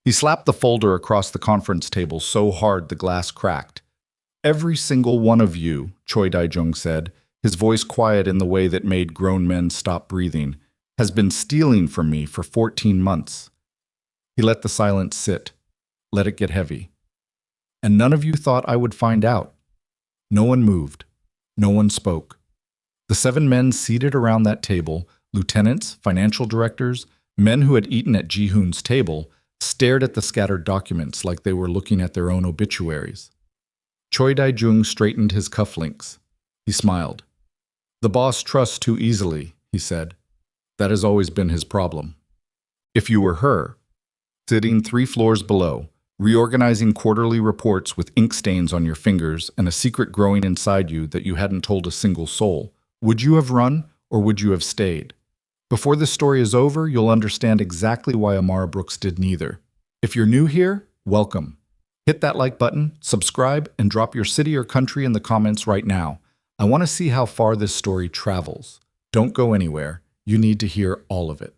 He slapped the folder across the conference table so hard the glass cracked. "Every single one of you," Choi Dae-jung said, his voice quiet in the way that made grown men stop breathing, "has been stealing from me for 14 months. He let the silence sit, let it get heavy. "And none of you thought I would find out." No one moved. No one spoke. The 7 men seated around that table, lieutenants, financial directors, men who had eaten at Ji-hoon's table, stared at the scattered documents like they were looking at their own obituaries. Choi Dae-jung straightened his cufflinks. He smiled. "The boss trusts too easily," he said. "That has always been his problem. If you were her, sitting 3 floors below, reorganizing quarterly reports with ink stains on your fingers and a secret growing inside you that you hadn't told a single soul, would you have run or would you have stayed? Before this story is over, you'll understand exactly why Amara Brooks did neither. If you're new here, welcome. Hit that like button, subscribe, and drop your city or country in the comments right now. I want to see how far this story travels. Don't go anywhere. You need to hear all of it."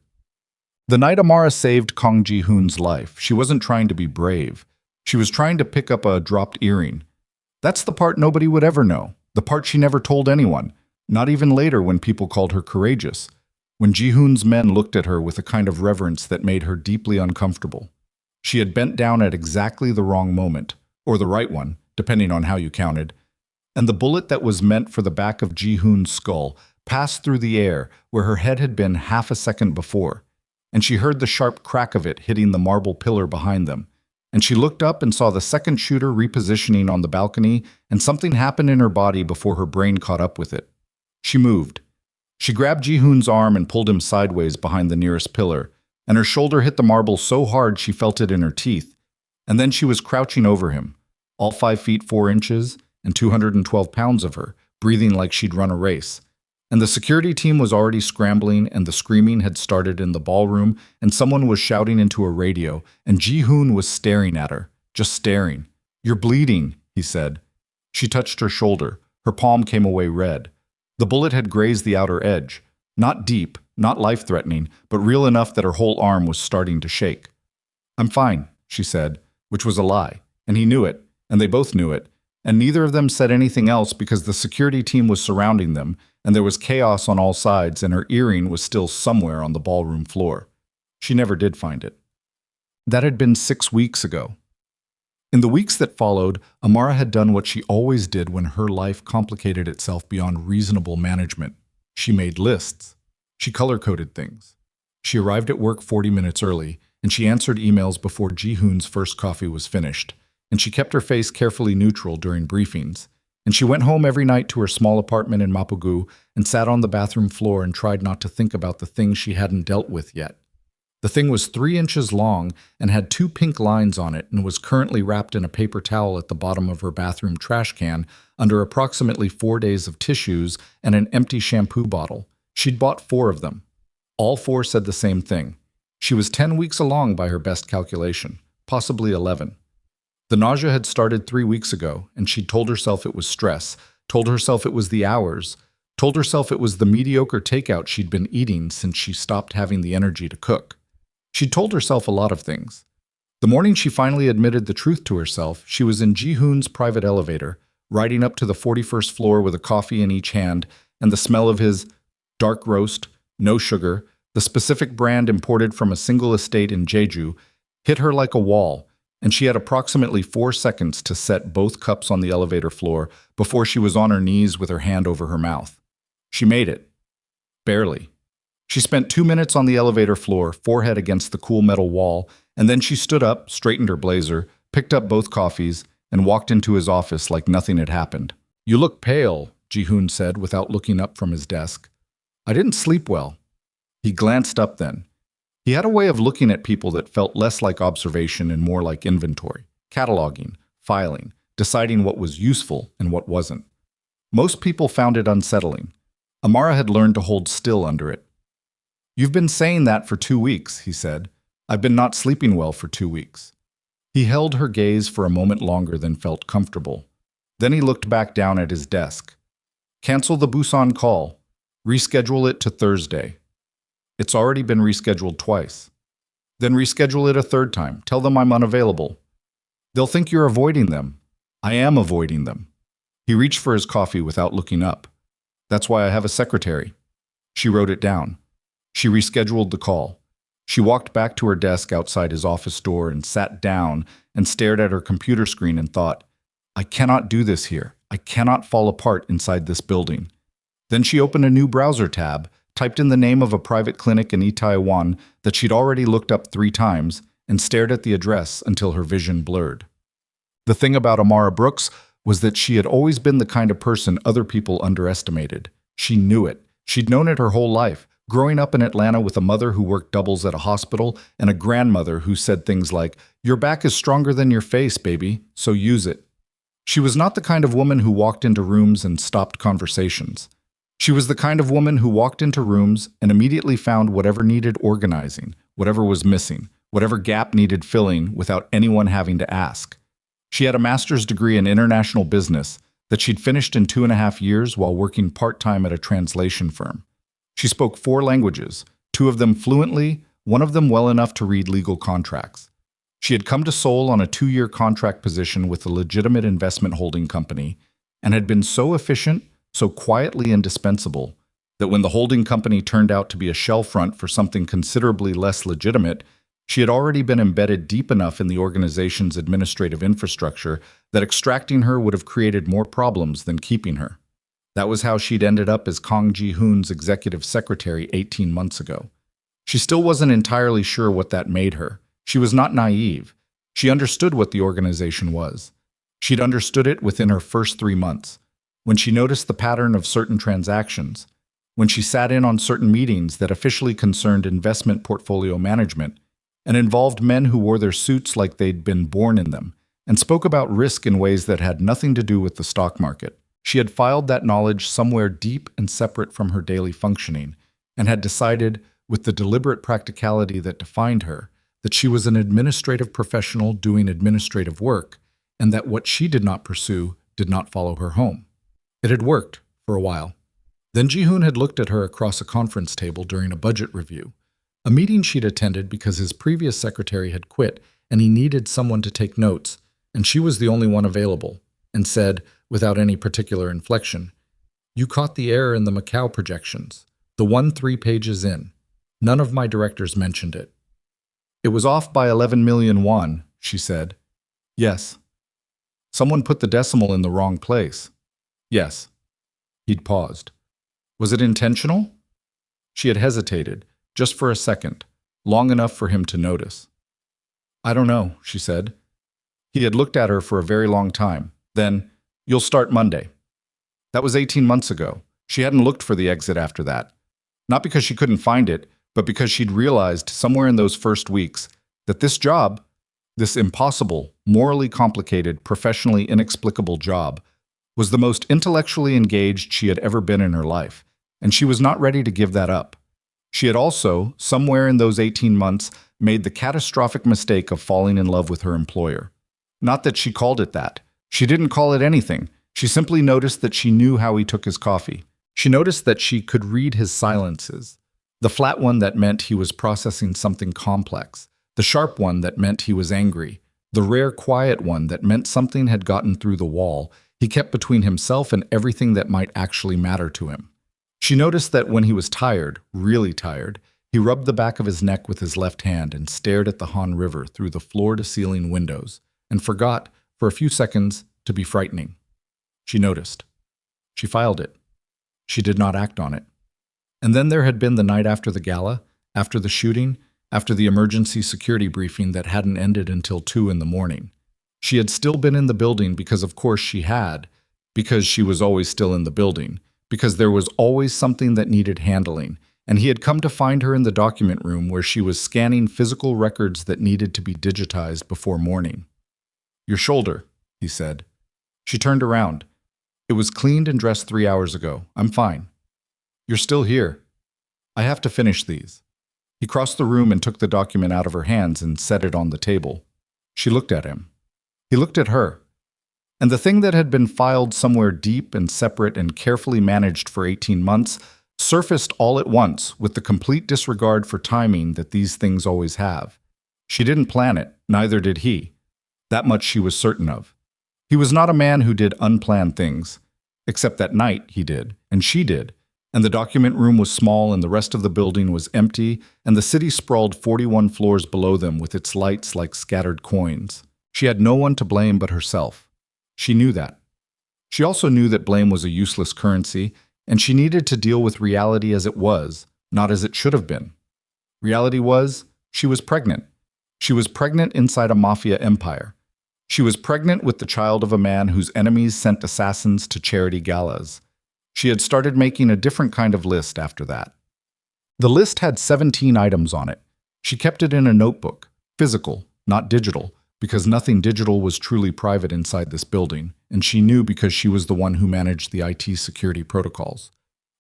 The night Amara saved Kang Ji-hoon's life, she wasn't trying to be brave. She was trying to pick up a dropped earring. That's the part nobody would ever know, the part she never told anyone, not even later when people called her courageous, when Ji-hoon's men looked at her with a kind of reverence that made her deeply uncomfortable. She had bent down at exactly the wrong moment, or the right one, depending on how you counted, and the bullet that was meant for the back of Ji-hoon's skull passed through the air where her head had been half a second before, and she heard the sharp crack of it hitting the marble pillar behind them. And she looked up and saw the second shooter repositioning on the balcony, and something happened in her body before her brain caught up with it. She moved. She grabbed Ji-hoon's arm and pulled him sideways behind the nearest pillar, and her shoulder hit the marble so hard she felt it in her teeth. And then she was crouching over him, all 5 feet 4 inches and 212 pounds of her, breathing like she'd run a race. And the security team was already scrambling, and the screaming had started in the ballroom, and someone was shouting into a radio, and Ji-hoon was staring at her, just staring. "You're bleeding," he said. She touched her shoulder. Her palm came away red. The bullet had grazed the outer edge. Not deep, not life-threatening, but real enough that her whole arm was starting to shake. "I'm fine," she said, which was a lie, and he knew it, and they both knew it, and neither of them said anything else because the security team was surrounding them, and there was chaos on all sides, and her earring was still somewhere on the ballroom floor. She never did find it. That had been 6 weeks ago. In the weeks that followed, Amara had done what she always did when her life complicated itself beyond reasonable management. She made lists. She color-coded things. She arrived at work 40 minutes early, and she answered emails before Ji-hoon's first coffee was finished, and she kept her face carefully neutral during briefings. And she went home every night to her small apartment in Mapugu and sat on the bathroom floor and tried not to think about the thing she hadn't dealt with yet. The thing was 3 inches long and had 2 pink lines on it and was currently wrapped in a paper towel at the bottom of her bathroom trash can under approximately 4 days of tissues and an empty shampoo bottle. She'd bought 4 of them. All 4 said the same thing. She was 10 weeks along by her best calculation, possibly 11. The nausea had started 3 weeks ago, and she'd told herself it was stress, told herself it was the hours, told herself it was the mediocre takeout she'd been eating since she stopped having the energy to cook. She'd told herself a lot of things. The morning she finally admitted the truth to herself, she was in Ji-hoon's private elevator, riding up to the 41st floor with a coffee in each hand, and the smell of his dark roast, no sugar, the specific brand imported from a single estate in Jeju, hit her like a wall, and she had approximately 4 seconds to set both cups on the elevator floor before she was on her knees with her hand over her mouth. She made it. Barely. She spent 2 minutes on the elevator floor, forehead against the cool metal wall, and then she stood up, straightened her blazer, picked up both coffees, and walked into his office like nothing had happened. "You look pale," Ji-hoon said without looking up from his desk. "I didn't sleep well." He glanced up then. He had a way of looking at people that felt less like observation and more like inventory, cataloging, filing, deciding what was useful and what wasn't. Most people found it unsettling. Amara had learned to hold still under it. "You've been saying that for 2 weeks," he said. "I've been not sleeping well for 2 weeks." He held her gaze for a moment longer than felt comfortable. Then he looked back down at his desk. "Cancel the Busan call. Reschedule it to Thursday." "It's already been rescheduled twice." Then reschedule it a third time. Tell them I'm unavailable. They'll think you're avoiding them. I am avoiding them. He reached for his coffee without looking up. That's why I have a secretary. She wrote it down. She rescheduled the call. She walked back to her desk outside his office door and sat down and stared at her computer screen and thought, I cannot do this here. I cannot fall apart inside this building. Then she opened a new browser tab, typed in the name of a private clinic in Taiwan that she'd already looked up 3 times, and stared at the address until her vision blurred. The thing about Amara Brooks was that she had always been the kind of person other people underestimated. She knew it. She'd known it her whole life, growing up in Atlanta with a mother who worked doubles at a hospital and a grandmother who said things like, "Your back is stronger than your face, baby, so use it." She was not the kind of woman who walked into rooms and stopped conversations. She was the kind of woman who walked into rooms and immediately found whatever needed organizing, whatever was missing, whatever gap needed filling without anyone having to ask. She had a master's degree in international business that she'd finished in 2.5 years while working part-time at a translation firm. She spoke 4 languages, 2 of them fluently, 1 of them well enough to read legal contracts. She had come to Seoul on a 2-year contract position with a legitimate investment holding company and had been so efficient, so quietly indispensable, that when the holding company turned out to be a shell front for something considerably less legitimate, she had already been embedded deep enough in the organization's administrative infrastructure that extracting her would have created more problems than keeping her. That was how she'd ended up as Kang Ji-hoon's executive secretary 18 months ago. She still wasn't entirely sure what that made her. She was not naive. She understood what the organization was. She'd understood it within her first 3 months, when she noticed the pattern of certain transactions, when she sat in on certain meetings that officially concerned investment portfolio management and involved men who wore their suits like they'd been born in them and spoke about risk in ways that had nothing to do with the stock market. She had filed that knowledge somewhere deep and separate from her daily functioning and had decided, with the deliberate practicality that defined her, that she was an administrative professional doing administrative work and that what she did not pursue did not follow her home. It had worked for a while. Then Ji-hoon had looked at her across a conference table during a budget review, a meeting she'd attended because his previous secretary had quit and he needed someone to take notes, and she was the only one available, and said, without any particular inflection, "You caught the error in the Macau projections, the one 3 pages in. None of my directors mentioned it." "It was off by 11 million won," she said. "Yes." "Someone put the decimal in the wrong place." "Yes." He'd paused. "Was it intentional?" She had hesitated, just for a second, long enough for him to notice. "I don't know," she said. He had looked at her for a very long time. Then, "You'll start Monday." That was 18 months ago. She hadn't looked for the exit after that. Not because she couldn't find it, but because she'd realized somewhere in those first weeks that this job, this impossible, morally complicated, professionally inexplicable job, was the most intellectually engaged she had ever been in her life, and she was not ready to give that up. She had also, somewhere in those 18 months, made the catastrophic mistake of falling in love with her employer. Not that she called it that. She didn't call it anything. She simply noticed that she knew how he took his coffee. She noticed that she could read his silences. The flat one that meant he was processing something complex. The sharp one that meant he was angry. The rare quiet one that meant something had gotten through the wall he kept between himself and everything that might actually matter to him. She noticed that when he was tired, really tired, he rubbed the back of his neck with his left hand and stared at the Han River through the floor-to-ceiling windows, and forgot, for a few seconds, to be frightening. She noticed. She filed it. She did not act on it. And then there had been the night after the gala, after the shooting, after the emergency security briefing that hadn't ended until 2 in the morning. She had still been in the building because of course she had, because she was always still in the building, because there was always something that needed handling, and he had come to find her in the document room where she was scanning physical records that needed to be digitized before morning. "Your shoulder," he said. She turned around. "It was cleaned and dressed 3 hours ago. I'm fine." "You're still here." "I have to finish these." He crossed the room and took the document out of her hands and set it on the table. She looked at him. He looked at her. And the thing that had been filed somewhere deep and separate and carefully managed for 18 months surfaced all at once with the complete disregard for timing that these things always have. She didn't plan it, neither did he. That much she was certain of. He was not a man who did unplanned things. Except that night he did, and she did. And the document room was small and the rest of the building was empty, and the city sprawled 41 floors below them with its lights like scattered coins. She had no one to blame but herself. She knew that. She also knew that blame was a useless currency, and she needed to deal with reality as it was, not as it should have been. Reality was, she was pregnant. She was pregnant inside a mafia empire. She was pregnant with the child of a man whose enemies sent assassins to charity galas. She had started making a different kind of list after that. The list had 17 items on it. She kept it in a notebook, physical, not digital, because nothing digital was truly private inside this building, and she knew because she was the one who managed the IT security protocols.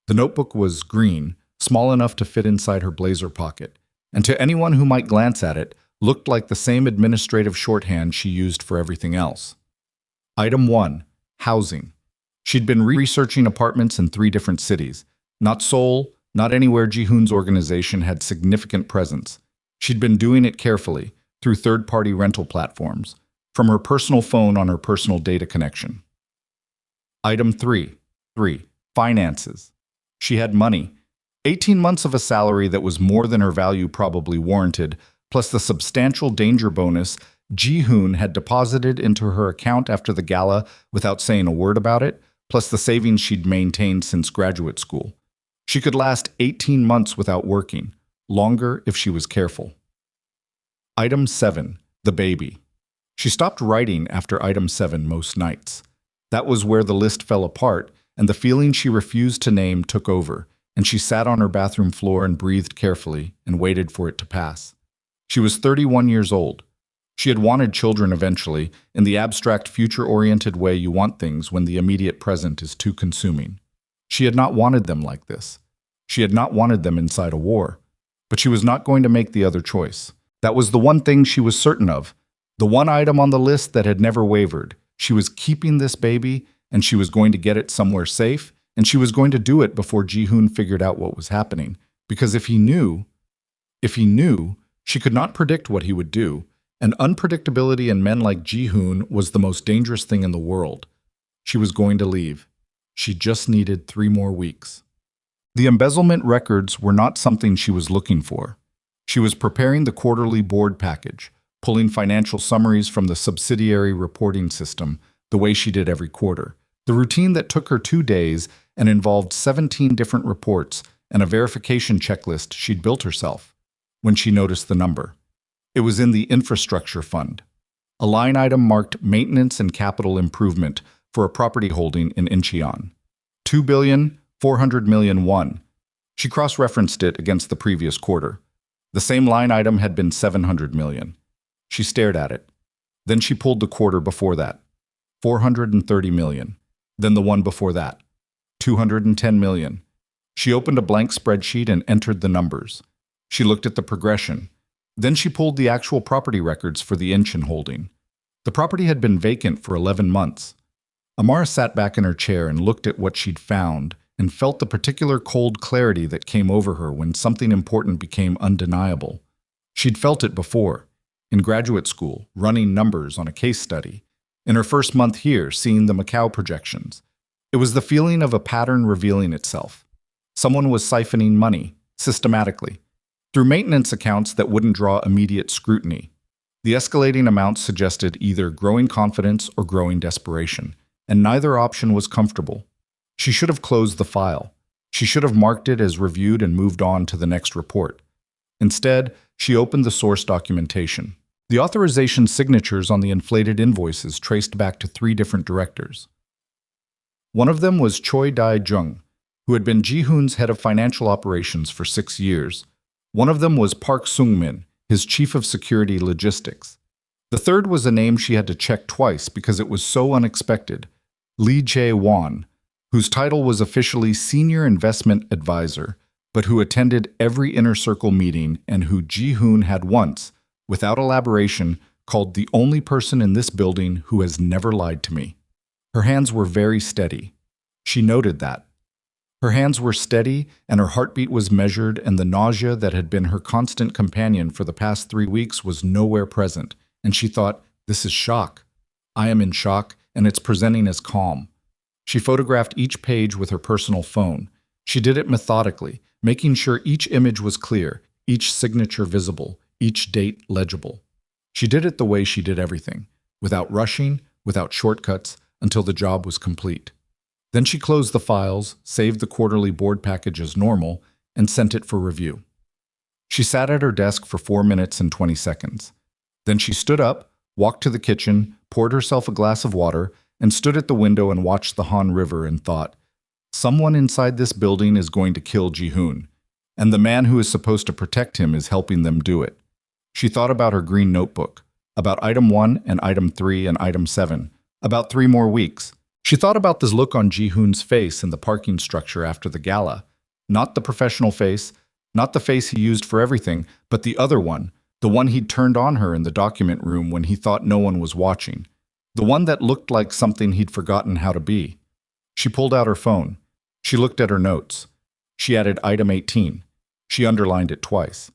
The notebook was green, small enough to fit inside her blazer pocket, and to anyone who might glance at it, looked like the same administrative shorthand she used for everything else. Item 1. Housing. She'd been researching apartments in 3 different cities. Not Seoul, not anywhere Ji-hoon's organization had significant presence. She'd been doing it carefully, through third-party rental platforms, from her personal phone on her personal data connection. Item 3. Finances. She had money. 18 months of a salary that was more than her value probably warranted, plus the substantial danger bonus Ji-hoon had deposited into her account after the gala without saying a word about it, plus the savings she'd maintained since graduate school. She could last 18 months without working, longer if she was careful. Item 7. The baby. She stopped writing after item 7 most nights. That was where the list fell apart, and the feeling she refused to name took over, and she sat on her bathroom floor and breathed carefully and waited for it to pass. She was 31 years old. She had wanted children eventually, in the abstract, future-oriented way you want things when the immediate present is too consuming. She had not wanted them like this. She had not wanted them inside a war. But she was not going to make the other choice. That was the one thing she was certain of, the one item on the list that had never wavered. She was keeping this baby, and she was going to get it somewhere safe, and she was going to do it before Ji-hoon figured out what was happening. Because if he knew, she could not predict what he would do, and unpredictability in men like Ji-hoon was the most dangerous thing in the world. She was going to leave. She just needed 3 more weeks. The embezzlement records were not something she was looking for. She was preparing the quarterly board package, pulling financial summaries from the subsidiary reporting system, the way she did every quarter. The routine that took her 2 days and involved 17 different reports and a verification checklist she'd built herself. When she noticed the number. It was in the infrastructure fund, a line item marked maintenance and capital improvement for a property holding in Incheon. 2,400,000,000 won. She cross-referenced it against the previous quarter. The same line item had been 700 million. She stared at it. Then she pulled the quarter before that. 430 million. Then the one before that. 210 million. She opened a blank spreadsheet and entered the numbers. She looked at the progression. Then she pulled the actual property records for the Incheon holding. The property had been vacant for 11 months. Amara sat back in her chair and looked at what she'd found and felt the particular cold clarity that came over her when something important became undeniable. She'd felt it before, in graduate school, running numbers on a case study, in her first month here, seeing the Macau projections. It was the feeling of a pattern revealing itself. Someone was siphoning money, systematically, through maintenance accounts that wouldn't draw immediate scrutiny. The escalating amounts suggested either growing confidence or growing desperation, and neither option was comfortable. She should have closed the file. She should have marked it as reviewed and moved on to the next report. Instead, she opened the source documentation. The authorization signatures on the inflated invoices traced back to 3 different directors. One of them was Choi Dae-jung, who had been Ji-hoon's head of financial operations for 6 years. One of them was Park Sung-min, his chief of security logistics. The third was a name she had to check twice because it was so unexpected, Lee Jae-won, whose title was officially Senior Investment Advisor, but who attended every inner circle meeting and who Ji-hoon had once, without elaboration, called the only person in this building who has never lied to me. Her hands were very steady. She noted that. Her hands were steady, and her heartbeat was measured, and the nausea that had been her constant companion for the past 3 weeks was nowhere present. And she thought, this is shock. I am in shock, and it's presenting as calm. She photographed each page with her personal phone. She did it methodically, making sure each image was clear, each signature visible, each date legible. She did it the way she did everything, without rushing, without shortcuts, until the job was complete. Then she closed the files, saved the quarterly board package as normal, and sent it for review. She sat at her desk for 4 minutes and 20 seconds. Then she stood up, walked to the kitchen, poured herself a glass of water, and stood at the window and watched the Han River and thought, someone inside this building is going to kill Ji-hoon, and the man who is supposed to protect him is helping them do it. She thought about her green notebook, about item 1 and item 3 and item 7, about 3 more weeks. She thought about this look on Ji-hoon's face in the parking structure after the gala. Not the professional face, not the face he used for everything, but the other one, the one he'd turned on her in the document room when he thought no one was watching. The one that looked like something he'd forgotten how to be. She pulled out her phone. She looked at her notes. She added item 18. She underlined it twice.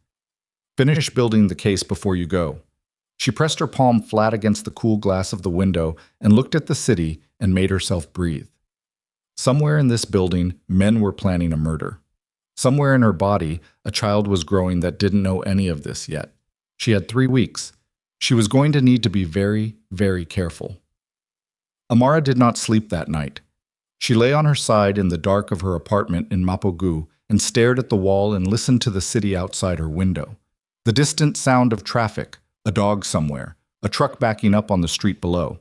Finish building the case before you go. She pressed her palm flat against the cool glass of the window and looked at the city and made herself breathe. Somewhere in this building, men were planning a murder. Somewhere in her body, a child was growing that didn't know any of this yet. She had 3 weeks. She was going to need to be very, very careful. Amara did not sleep that night. She lay on her side in the dark of her apartment in Mapogu and stared at the wall and listened to the city outside her window. The distant sound of traffic, a dog somewhere, a truck backing up on the street below.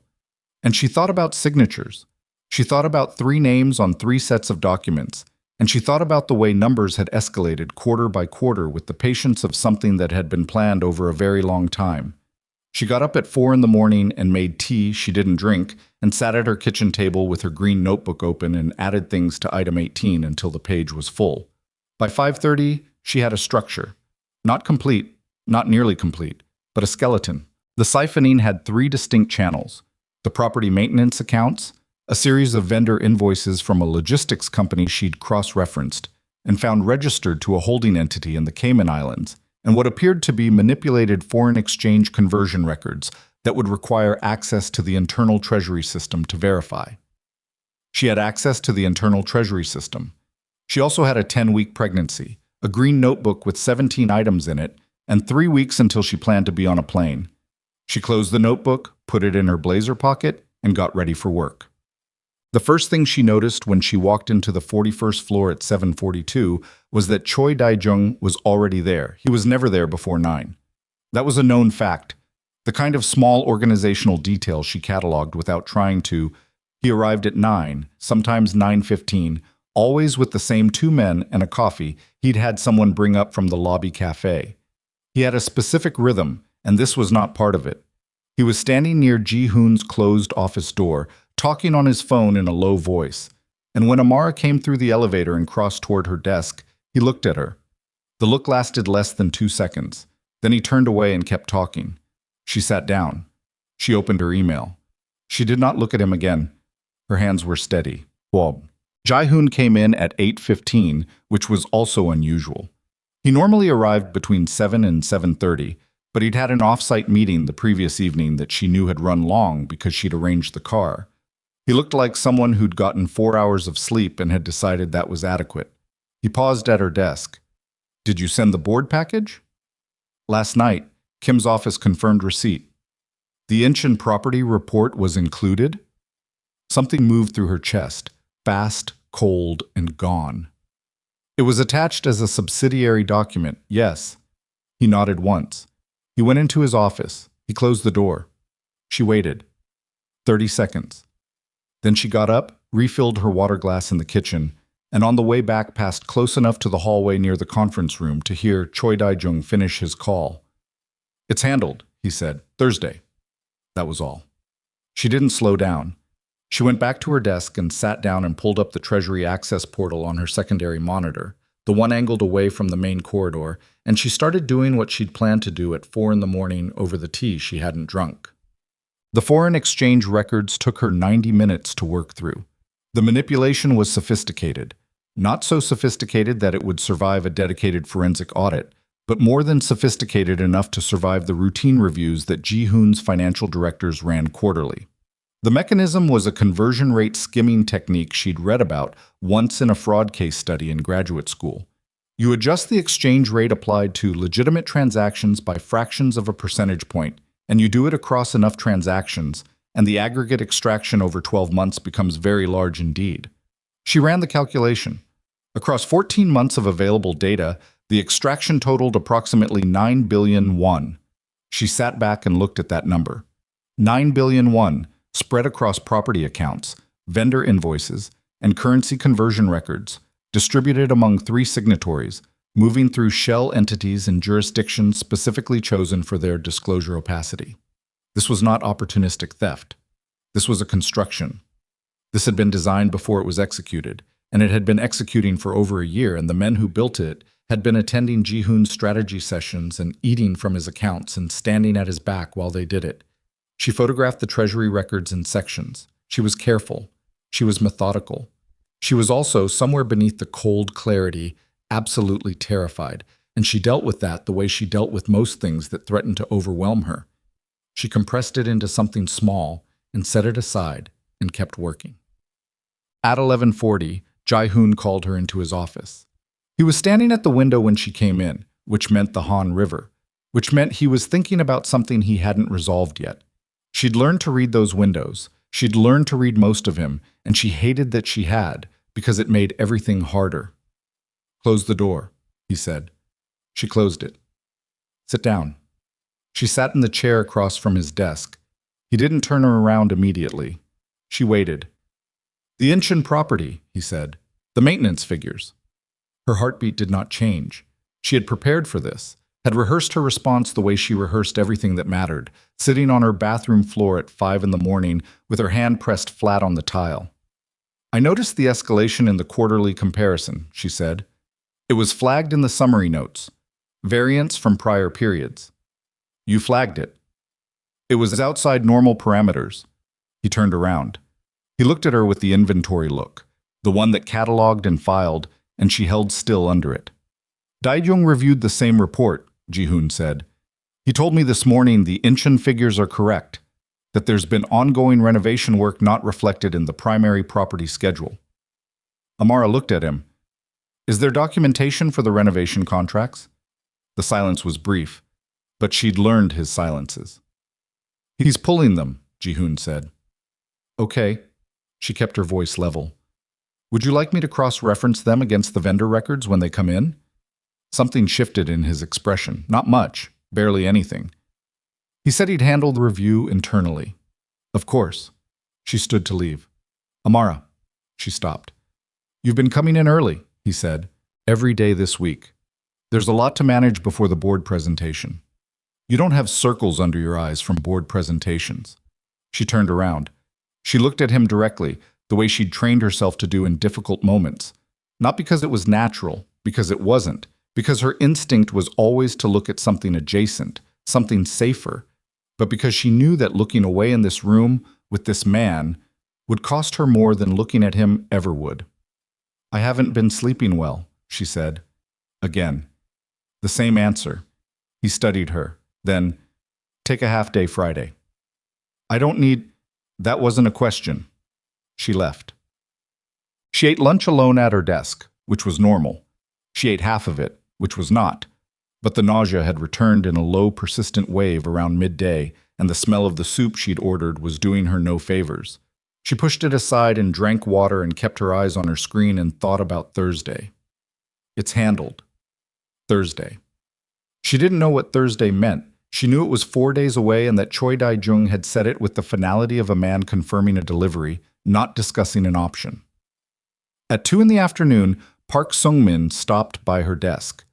And she thought about signatures. She thought about 3 names on 3 sets of documents. And she thought about the way numbers had escalated quarter by quarter with the patience of something that had been planned over a very long time. She got up at 4 in the morning and made tea she didn't drink and sat at her kitchen table with her green notebook open and added things to item 18 until the page was full. By 5:30, she had a structure. Not complete, not nearly complete, but a skeleton. The siphoning had 3 distinct channels: the property maintenance accounts, a series of vendor invoices from a logistics company she'd cross-referenced and found registered to a holding entity in the Cayman Islands, and what appeared to be manipulated foreign exchange conversion records that would require access to the internal treasury system to verify. She had access to the internal treasury system. She also had a 10-week pregnancy, a green notebook with 17 items in it, and 3 weeks until she planned to be on a plane. She closed the notebook, put it in her blazer pocket, and got ready for work. The first thing she noticed when she walked into the 41st floor at 7:42 was that Choi Dae-jung was already there. He was never there before 9. That was a known fact, the kind of small organizational detail she cataloged without trying to. He arrived at 9, sometimes 9:15, always with the same 2 men and a coffee he'd had someone bring up from the lobby cafe. He had a specific rhythm, and this was not part of it. He was standing near Ji-hoon's closed office door, talking on his phone in a low voice, and when Amara came through the elevator and crossed toward her desk, he looked at her. The look lasted less than 2 seconds. Then he turned away and kept talking. She sat down. She opened her email. She did not look at him again. Her hands were steady. Wob. Ji-hoon came in at 8:15, which was also unusual. He normally arrived between 7 and 7:30, but he'd had an off-site meeting the previous evening that she knew had run long because she'd arranged the car. He looked like someone who'd gotten 4 hours of sleep and had decided that was adequate. He paused at her desk. "Did you send the board package?" "Last night, Kim's office confirmed receipt." "The Incheon property report was included?" Something moved through her chest, fast, cold, and gone. "It was attached as a subsidiary document, yes." He nodded once. He went into his office. He closed the door. She waited. 30 seconds. Then she got up, refilled her water glass in the kitchen, and on the way back passed close enough to the hallway near the conference room to hear Choi Dae-jung finish his call. "It's handled," he said. "Thursday." That was all. She didn't slow down. She went back to her desk and sat down and pulled up the Treasury Access portal on her secondary monitor, the one angled away from the main corridor, and she started doing what she'd planned to do at 4 in the morning over the tea she hadn't drunk. The foreign exchange records took her 90 minutes to work through. The manipulation was sophisticated. Not so sophisticated that it would survive a dedicated forensic audit, but more than sophisticated enough to survive the routine reviews that Ji-hoon's financial directors ran quarterly. The mechanism was a conversion rate skimming technique she'd read about once in a fraud case study in graduate school. You adjust the exchange rate applied to legitimate transactions by fractions of a percentage point, and you do it across enough transactions, and the aggregate extraction over 12 months becomes very large indeed. She ran the calculation. Across 14 months of available data, the extraction totaled approximately 9 billion won. She sat back and looked at that number. 9 billion won, spread across property accounts, vendor invoices, and currency conversion records, distributed among 3 signatories, moving through shell entities in jurisdictions specifically chosen for their disclosure opacity. This was not opportunistic theft. This was a construction. This had been designed before it was executed, and it had been executing for over a year, and the men who built it had been attending Ji-hoon's strategy sessions and eating from his accounts and standing at his back while they did it. She photographed the treasury records in sections. She was careful. She was methodical. She was also, somewhere beneath the cold clarity, absolutely terrified, and she dealt with that the way she dealt with most things that threatened to overwhelm her. She compressed it into something small and set it aside and kept working. At 11:40, Ji-hoon called her into his office. He was standing at the window when she came in, which meant the Han River, which meant he was thinking about something he hadn't resolved yet. She'd learned to read those windows. She'd learned to read most of him, and she hated that she had, because it made everything harder. "Close the door," he said. She closed it. "Sit down." She sat in the chair across from his desk. He didn't turn her around immediately. She waited. "The Incheon property," he said. "The maintenance figures." Her heartbeat did not change. She had prepared for this, had rehearsed her response the way she rehearsed everything that mattered, sitting on her bathroom floor at 5 in the morning with her hand pressed flat on the tile. "I noticed the escalation in the quarterly comparison," she said. "It was flagged in the summary notes. Variance from prior periods. You flagged it. It was outside normal parameters." He turned around. He looked at her with the inventory look, the one that cataloged and filed, and she held still under it. "Dae-jung reviewed the same report," Ji-hoon said. "He told me this morning the Incheon figures are correct, that there's been ongoing renovation work not reflected in the primary property schedule." Amara looked at him. "Is there documentation for the renovation contracts?" The silence was brief, but she'd learned his silences. "He's pulling them," Ji-hoon said. "Okay." She kept her voice level. "Would you like me to cross-reference them against the vendor records when they come in?" Something shifted in his expression. Not much, barely anything. He said he'd handle the review internally. "Of course." She stood to leave. "Amara." She stopped. "You've been coming in early," he said. "Every day this week. There's a lot to manage before the board presentation. You don't have circles under your eyes from board presentations." She turned around. She looked at him directly, the way she'd trained herself to do in difficult moments. Not because it was natural, because it wasn't, because her instinct was always to look at something adjacent, something safer, but because she knew that looking away in this room with this man would cost her more than looking at him ever would. "I haven't been sleeping well," she said. Again. The same answer. He studied her. Then, "Take a half-day Friday." "I don't need—" That wasn't a question. She left. She ate lunch alone at her desk, which was normal. She ate half of it, which was not. But the nausea had returned in a low, persistent wave around midday, and the smell of the soup she'd ordered was doing her no favors. She pushed it aside and drank water and kept her eyes on her screen and thought about Thursday. It's handled. Thursday. She didn't know what Thursday meant. She knew it was 4 days away and that Choi Dae-jung had said it with the finality of a man confirming a delivery, not discussing an option. At 2 in the afternoon, Park Sung-min stopped by her desk.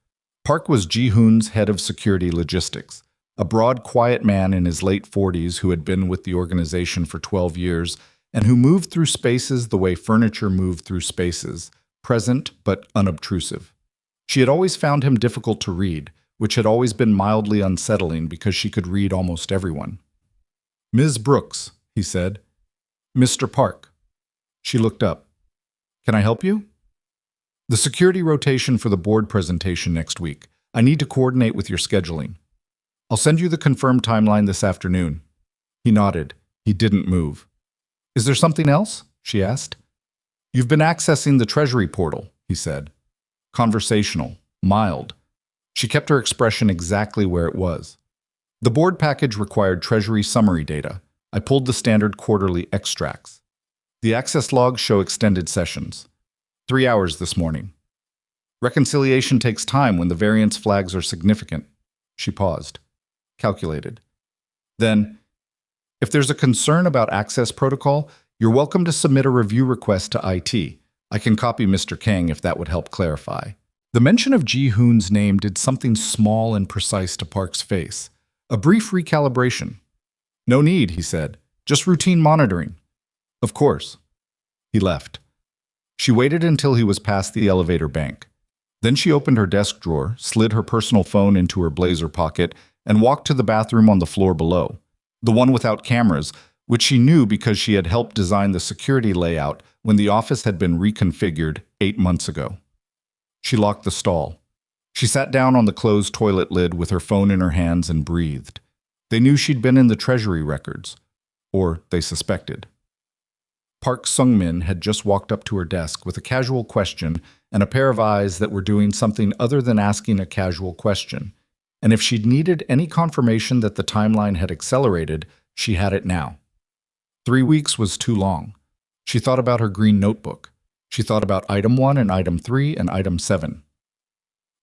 Park was Ji-hoon's head of security logistics, a broad, quiet man in his late 40s who had been with the organization for 12 years and who moved through spaces the way furniture moved through spaces, present but unobtrusive. She had always found him difficult to read, which had always been mildly unsettling because she could read almost everyone. "Ms. Brooks," he said. "Mr. Park." She looked up. "Can I help you?" The security rotation for the board presentation next week. I need to coordinate with your scheduling. I'll send you the confirmed timeline this afternoon. He nodded. He didn't move. Is there something else? She asked. You've been accessing the Treasury portal, he said. Conversational, mild. She kept her expression exactly where it was. The board package required Treasury summary data. I pulled the standard quarterly extracts. The access logs show extended sessions. 3 hours this morning. Reconciliation takes time when the variance flags are significant. She paused. Calculated. Then, if there's a concern about access protocol, you're welcome to submit a review request to IT. I can copy Mr. Kang if that would help clarify. The mention of Ji-hoon's name did something small and precise to Park's face. A brief recalibration. No need, he said. Just routine monitoring. Of course. He left. She waited until he was past the elevator bank. Then she opened her desk drawer, slid her personal phone into her blazer pocket, and walked to the bathroom on the floor below. The one without cameras, which she knew because she had helped design the security layout when the office had been reconfigured 8 months ago. She locked the stall. She sat down on the closed toilet lid with her phone in her hands and breathed. They knew she'd been in the Treasury records. Or they suspected. Park Sung-min had just walked up to her desk with a casual question and a pair of eyes that were doing something other than asking a casual question. And if she'd needed any confirmation that the timeline had accelerated, she had it now. 3 weeks was too long. She thought about her green notebook. She thought about item 1 and item 3 and item 7.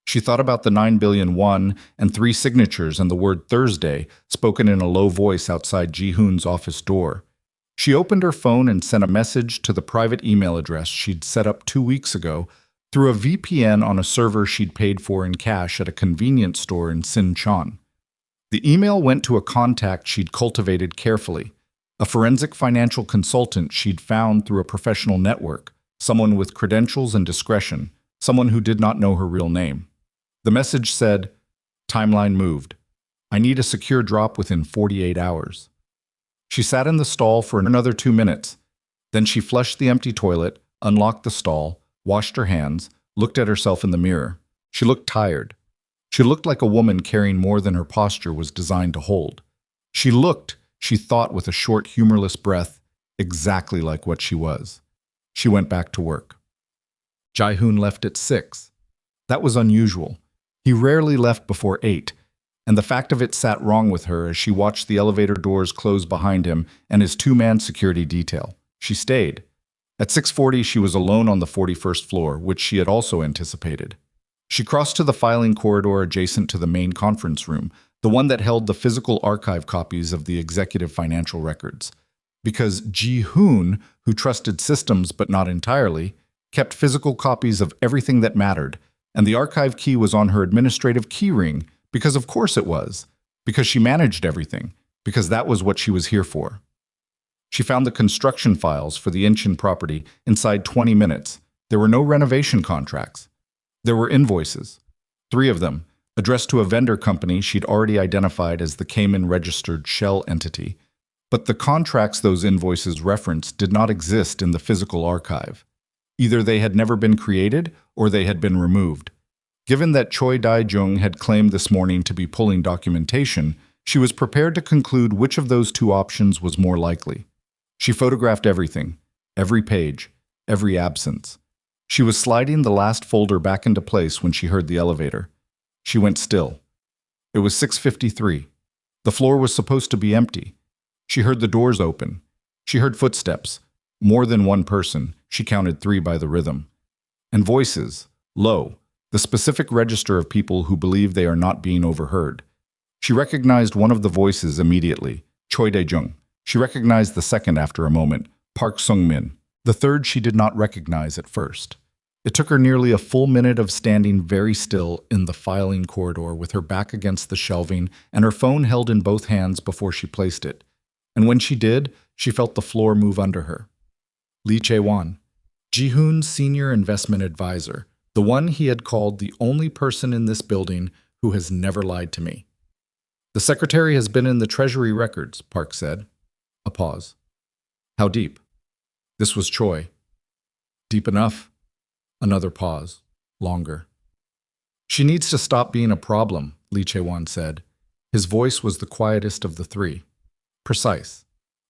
She thought about the 9 billion won and 3 signatures and the word Thursday spoken in a low voice outside Ji-hoon's office door. She opened her phone and sent a message to the private email address she'd set up 2 weeks ago through a VPN on a server she'd paid for in cash at a convenience store in Sinchon. The email went to a contact she'd cultivated carefully, a forensic financial consultant she'd found through a professional network, someone with credentials and discretion, someone who did not know her real name. The message said, "Timeline moved. I need a secure drop within 48 hours." She sat in the stall for another 2 minutes. Then she flushed the empty toilet, unlocked the stall, washed her hands, looked at herself in the mirror. She looked tired. She looked like a woman carrying more than her posture was designed to hold. She looked, she thought with a short, humorless breath, exactly like what she was. She went back to work. Ji-hoon left at 6. That was unusual. He rarely left before 8. And the fact of it sat wrong with her as she watched the elevator doors close behind him and his 2-man security detail. She stayed. At 6:40, she was alone on the 41st floor, which she had also anticipated. She crossed to the filing corridor adjacent to the main conference room, the one that held the physical archive copies of the executive financial records. Because Ji-hoon, who trusted systems but not entirely, kept physical copies of everything that mattered, and the archive key was on her administrative keyring, because of course it was, because she managed everything, because that was what she was here for. She found the construction files for the Incheon property inside 20 minutes. There were no renovation contracts. There were invoices, 3 of them, addressed to a vendor company she'd already identified as the Cayman-registered shell entity. But the contracts those invoices referenced did not exist in the physical archive. Either they had never been created or they had been removed. Given that Choi Dae-jung had claimed this morning to be pulling documentation, she was prepared to conclude which of those 2 options was more likely. She photographed everything, every page, every absence. She was sliding the last folder back into place when she heard the elevator. She went still. It was 6:53. The floor was supposed to be empty. She heard the doors open. She heard footsteps. More than one person. She counted 3 by the rhythm. And voices, low, the specific register of people who believe they are not being overheard. She recognized one of the voices immediately, Choi Dae-jung. She recognized the second after a moment, Park Sung-min. The third she did not recognize at first. It took her nearly a full minute of standing very still in the filing corridor with her back against the shelving and her phone held in both hands before she placed it. And when she did, she felt the floor move under her. Lee Chae-won, Ji-hoon's senior investment advisor, the one he had called the only person in this building who has never lied to me. The secretary has been in the Treasury records, Park said. A pause. How deep? This was Choi. Deep enough? Another pause. Longer. She needs to stop being a problem, Lee Chae-won said. His voice was the quietest of the three. Precise.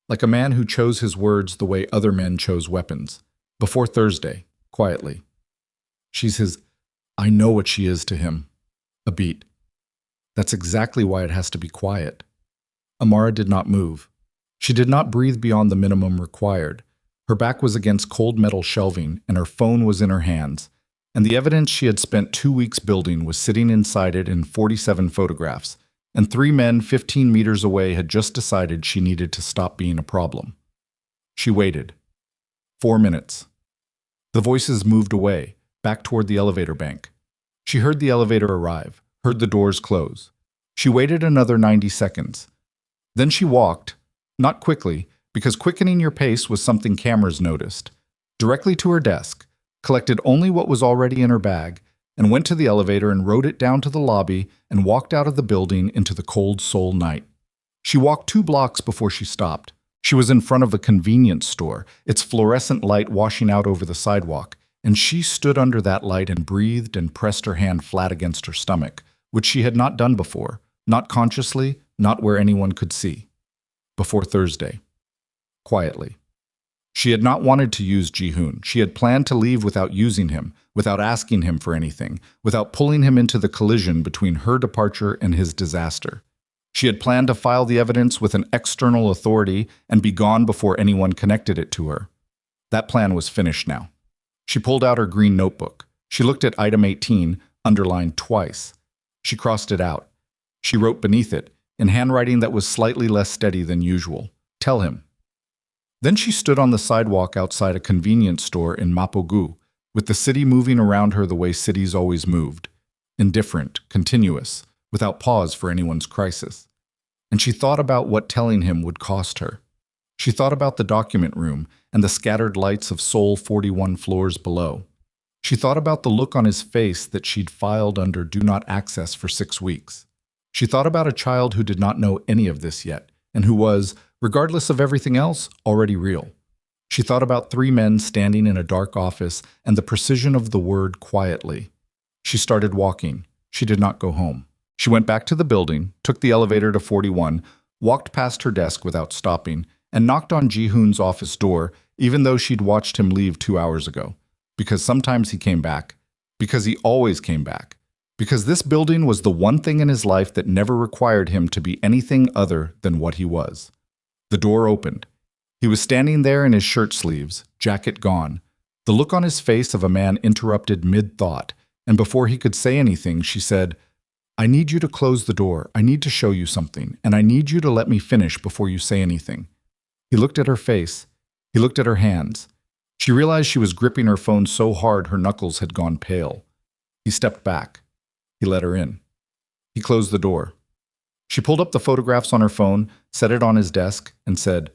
Like a man who chose his words the way other men chose weapons. Before Thursday, quietly. She's his, I know what she is to him. A beat. That's exactly why it has to be quiet. Amara did not move. She did not breathe beyond the minimum required. Her back was against cold metal shelving, and her phone was in her hands. And the evidence she had spent 2 weeks building was sitting inside it in 47 photographs, and 3 men 15 meters away had just decided she needed to stop being a problem. She waited. 4 minutes. The voices moved away, back toward the elevator bank. She heard the elevator arrive, heard the doors close. She waited another 90 seconds. Then she walked, not quickly, because quickening your pace was something cameras noticed, directly to her desk, collected only what was already in her bag, and went to the elevator and rode it down to the lobby and walked out of the building into the cold Seoul night. She walked 2 blocks before she stopped. She was in front of a convenience store, its fluorescent light washing out over the sidewalk, and she stood under that light and breathed and pressed her hand flat against her stomach, which she had not done before, not consciously, not where anyone could see. Before Thursday. Quietly. She had not wanted to use Ji-hoon. She had planned to leave without using him, without asking him for anything, without pulling him into the collision between her departure and his disaster. She had planned to file the evidence with an external authority and be gone before anyone connected it to her. That plan was finished now. She pulled out her green notebook. She looked at item 18, underlined twice. She crossed it out. She wrote beneath it, in handwriting that was slightly less steady than usual, "Tell him." Then she stood on the sidewalk outside a convenience store in Mapogu, with the city moving around her the way cities always moved, indifferent, continuous, without pause for anyone's crisis. And she thought about what telling him would cost her. She thought about the document room and the scattered lights of Seoul 41 floors below. She thought about the look on his face that she'd filed under Do Not Access for 6 weeks. She thought about a child who did not know any of this yet, and who was, regardless of everything else, already real. She thought about 3 men standing in a dark office and the precision of the word quietly. She started walking. She did not go home. She went back to the building, took the elevator to 41, walked past her desk without stopping, and knocked on Ji-hoon's office door, even though she'd watched him leave 2 hours ago. Because sometimes he came back. Because he always came back. Because this building was the one thing in his life that never required him to be anything other than what he was. The door opened. He was standing there in his shirt sleeves, jacket gone, the look on his face of a man interrupted mid-thought, and before he could say anything, she said, "I need you to close the door. I need to show you something, and I need you to let me finish before you say anything." He looked at her face. He looked at her hands. She realized she was gripping her phone so hard her knuckles had gone pale. He stepped back. He let her in. He closed the door. She pulled up the photographs on her phone, set it on his desk, and said,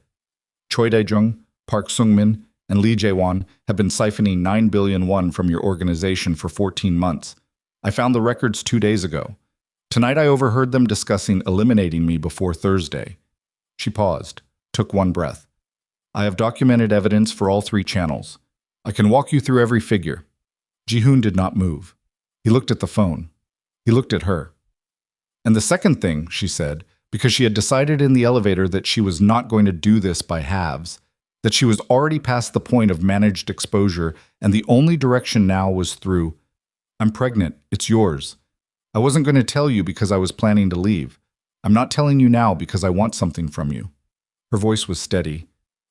"Choi Dae-jung, Park Sung-min, and Lee Jae-won have been siphoning 9 billion won from your organization for 14 months. I found the records 2 days ago. Tonight I overheard them discussing eliminating me before Thursday." She paused, took one breath. "I have documented evidence for all 3 channels. I can walk you through every figure." Ji-hoon did not move. He looked at the phone. He looked at her. "And the second thing," she said, because she had decided in the elevator that she was not going to do this by halves, that she was already past the point of managed exposure, and the only direction now was through, "I'm pregnant. It's yours. I wasn't going to tell you because I was planning to leave. I'm not telling you now because I want something from you." Her voice was steady.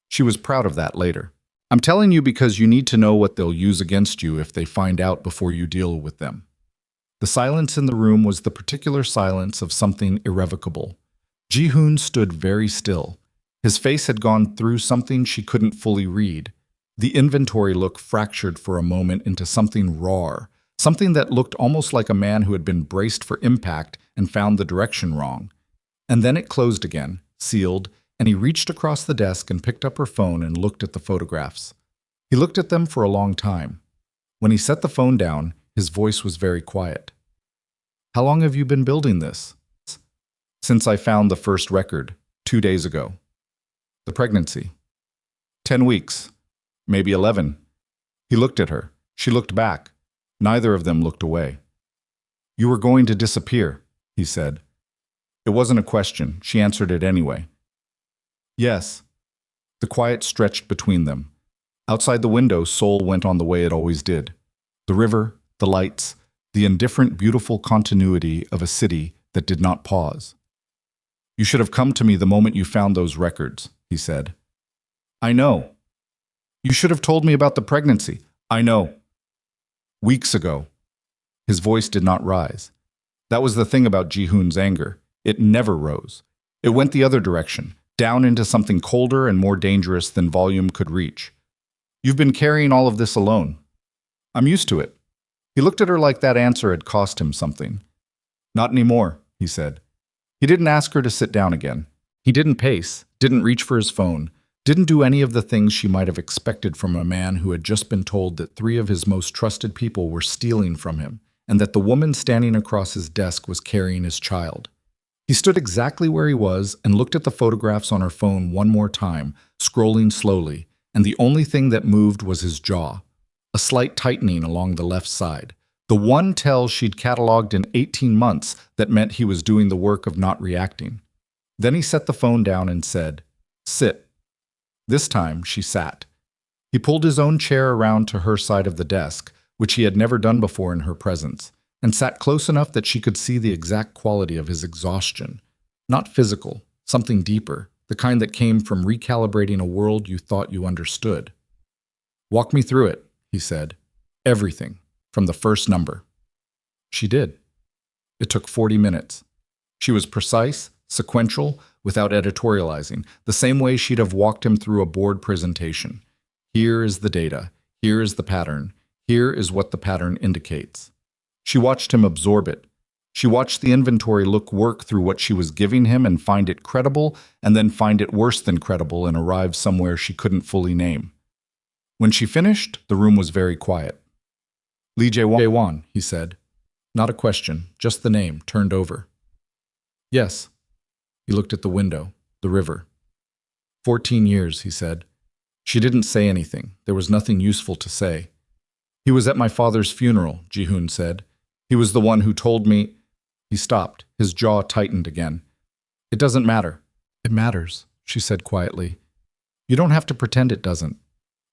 She was proud of that later. "I'm telling you because you need to know what they'll use against you if they find out before you deal with them." The silence in the room was the particular silence of something irrevocable. Ji-hoon stood very still. His face had gone through something she couldn't fully read. The inventory look fractured for a moment into something raw, something that looked almost like a man who had been braced for impact and found the direction wrong. And then it closed again, sealed, and he reached across the desk and picked up her phone and looked at the photographs. He looked at them for a long time. When he set the phone down, his voice was very quiet. "How long have you been building this?" "Since I found the first record, 2 days ago." "The pregnancy?" 10 weeks, maybe 11. He looked at her. She looked back. Neither of them looked away. "You were going to disappear," he said. It wasn't a question. She answered it anyway. "Yes." The quiet stretched between them. Outside the window, Seoul went on the way it always did. The river, the lights, the indifferent, beautiful continuity of a city that did not pause. "You should have come to me the moment you found those records," he said. "I know." "You should have told me about the pregnancy." "I know." "Weeks ago." His voice did not rise. That was the thing about Ji-hoon's anger. It never rose. It went the other direction, down into something colder and more dangerous than volume could reach. "You've been carrying all of this alone." "I'm used to it." He looked at her like that answer had cost him something. "Not anymore," he said. He didn't ask her to sit down again. He didn't pace, didn't reach for his phone, didn't do any of the things she might have expected from a man who had just been told that 3 of his most trusted people were stealing from him, and that the woman standing across his desk was carrying his child. He stood exactly where he was and looked at the photographs on her phone one more time, scrolling slowly, and the only thing that moved was his jaw, a slight tightening along the left side. The one tell she'd cataloged in 18 months that meant he was doing the work of not reacting. Then he set the phone down and said, "Sit." This time, she sat. He pulled his own chair around to her side of the desk, which he had never done before in her presence, and sat close enough that she could see the exact quality of his exhaustion. Not physical, something deeper, the kind that came from recalibrating a world you thought you understood. "Walk me through it," he said. "Everything, from the first number." She did. It took 40 minutes. She was precise, sequential, without editorializing, the same way she'd have walked him through a board presentation. Here is the data. Here is the pattern. Here is what the pattern indicates. She watched him absorb it. She watched the inventory work through what she was giving him and find it credible, and then find it worse than credible and arrive somewhere she couldn't fully name. When she finished, the room was very quiet. "Lee Jae-won," he said. Not a question, just the name, turned over. "Yes." He looked at the window, the river. 14 years, he said. She didn't say anything. There was nothing useful to say. "He was at my father's funeral," Ji-hoon said. "He was the one who told me—" He stopped. His jaw tightened again. "It doesn't matter." "It matters," she said quietly. "You don't have to pretend it doesn't."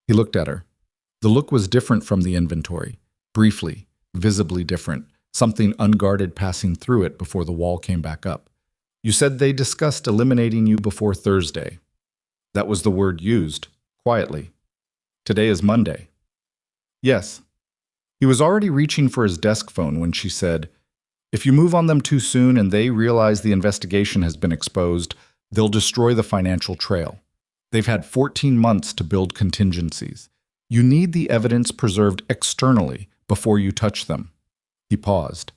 He looked at her. The look was different from the inventory. Briefly, visibly different. Something unguarded passing through it before the wall came back up. "You said they discussed eliminating you before Thursday." That was the word used, quietly. "Today is Monday." "Yes." He was already reaching for his desk phone when she said, "If you move on them too soon and they realize the investigation has been exposed, they'll destroy the financial trail. They've had 14 months to build contingencies. You need the evidence preserved externally before you touch them." He paused.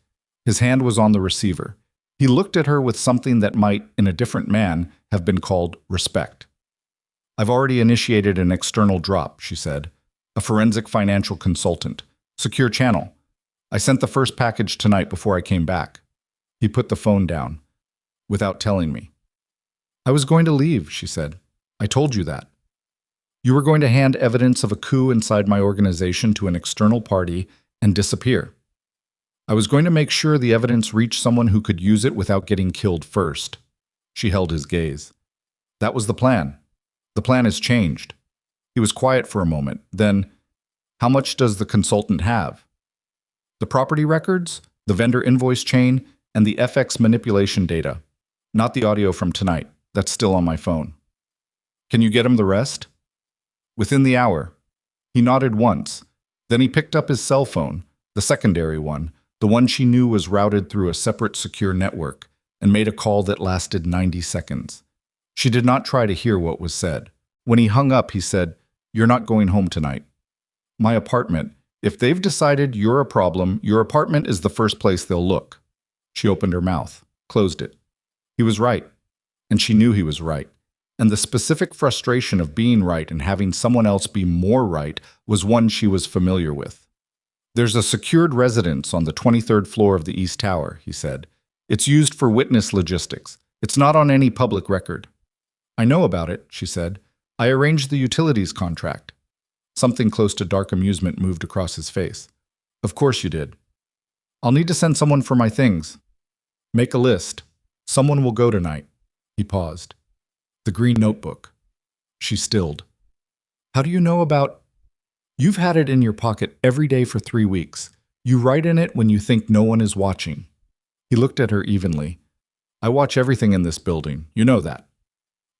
His hand was on the receiver. He looked at her with something that might, in a different man, have been called respect. "I've already initiated an external drop," she said. "A forensic financial consultant. Secure channel. I sent the first package tonight before I came back." He put the phone down. "Without telling me." "I was going to leave," she said. "I told you that." "You were going to hand evidence of a coup inside my organization to an external party and disappear. I was going to make sure the evidence reached someone who could use it without getting killed first." She held his gaze. "That was the plan. The plan has changed." He was quiet for a moment. Then, "How much does the consultant have?" "The property records, the vendor invoice chain, and the FX manipulation data. Not the audio from tonight. That's still on my phone." "Can you get him the rest?" "Within the hour." He nodded once. Then he picked up his cell phone, the secondary one, the one she knew was routed through a separate secure network, and made a call that lasted 90 seconds. She did not try to hear what was said. When he hung up, he said, "You're not going home tonight." "My apartment. If they've decided you're a problem, your apartment is the first place they'll look." She opened her mouth, closed it. He was right, and she knew he was right. And the specific frustration of being right and having someone else be more right was one she was familiar with. "There's a secured residence on the 23rd floor of the East Tower," he said. "It's used for witness logistics. It's not on any public record." "I know about it," she said. "I arranged the utilities contract." Something close to dark amusement moved across his face. Of course you did. I'll need to send someone for my things. Make a list. Someone will go tonight. He paused. The green notebook. She stilled. How do you know about... You've had it in your pocket every day for 3 weeks. You write in it when you think no one is watching. He looked at her evenly. I watch everything in this building. You know that.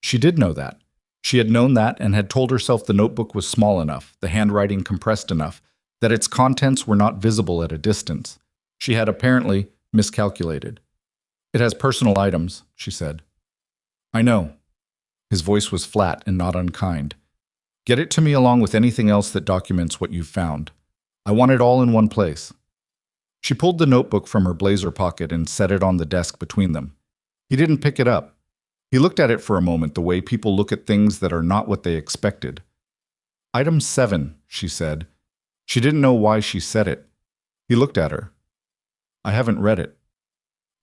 She did know that. She had known that and had told herself the notebook was small enough, the handwriting compressed enough, that its contents were not visible at a distance. She had apparently miscalculated. It has personal items, she said. I know. His voice was flat and not unkind. Get it to me along with anything else that documents what you've found. I want it all in one place. She pulled the notebook from her blazer pocket and set it on the desk between them. He didn't pick it up. He looked at it for a moment the way people look at things that are not what they expected. Item 7, she said. She didn't know why she said it. He looked at her. I haven't read it.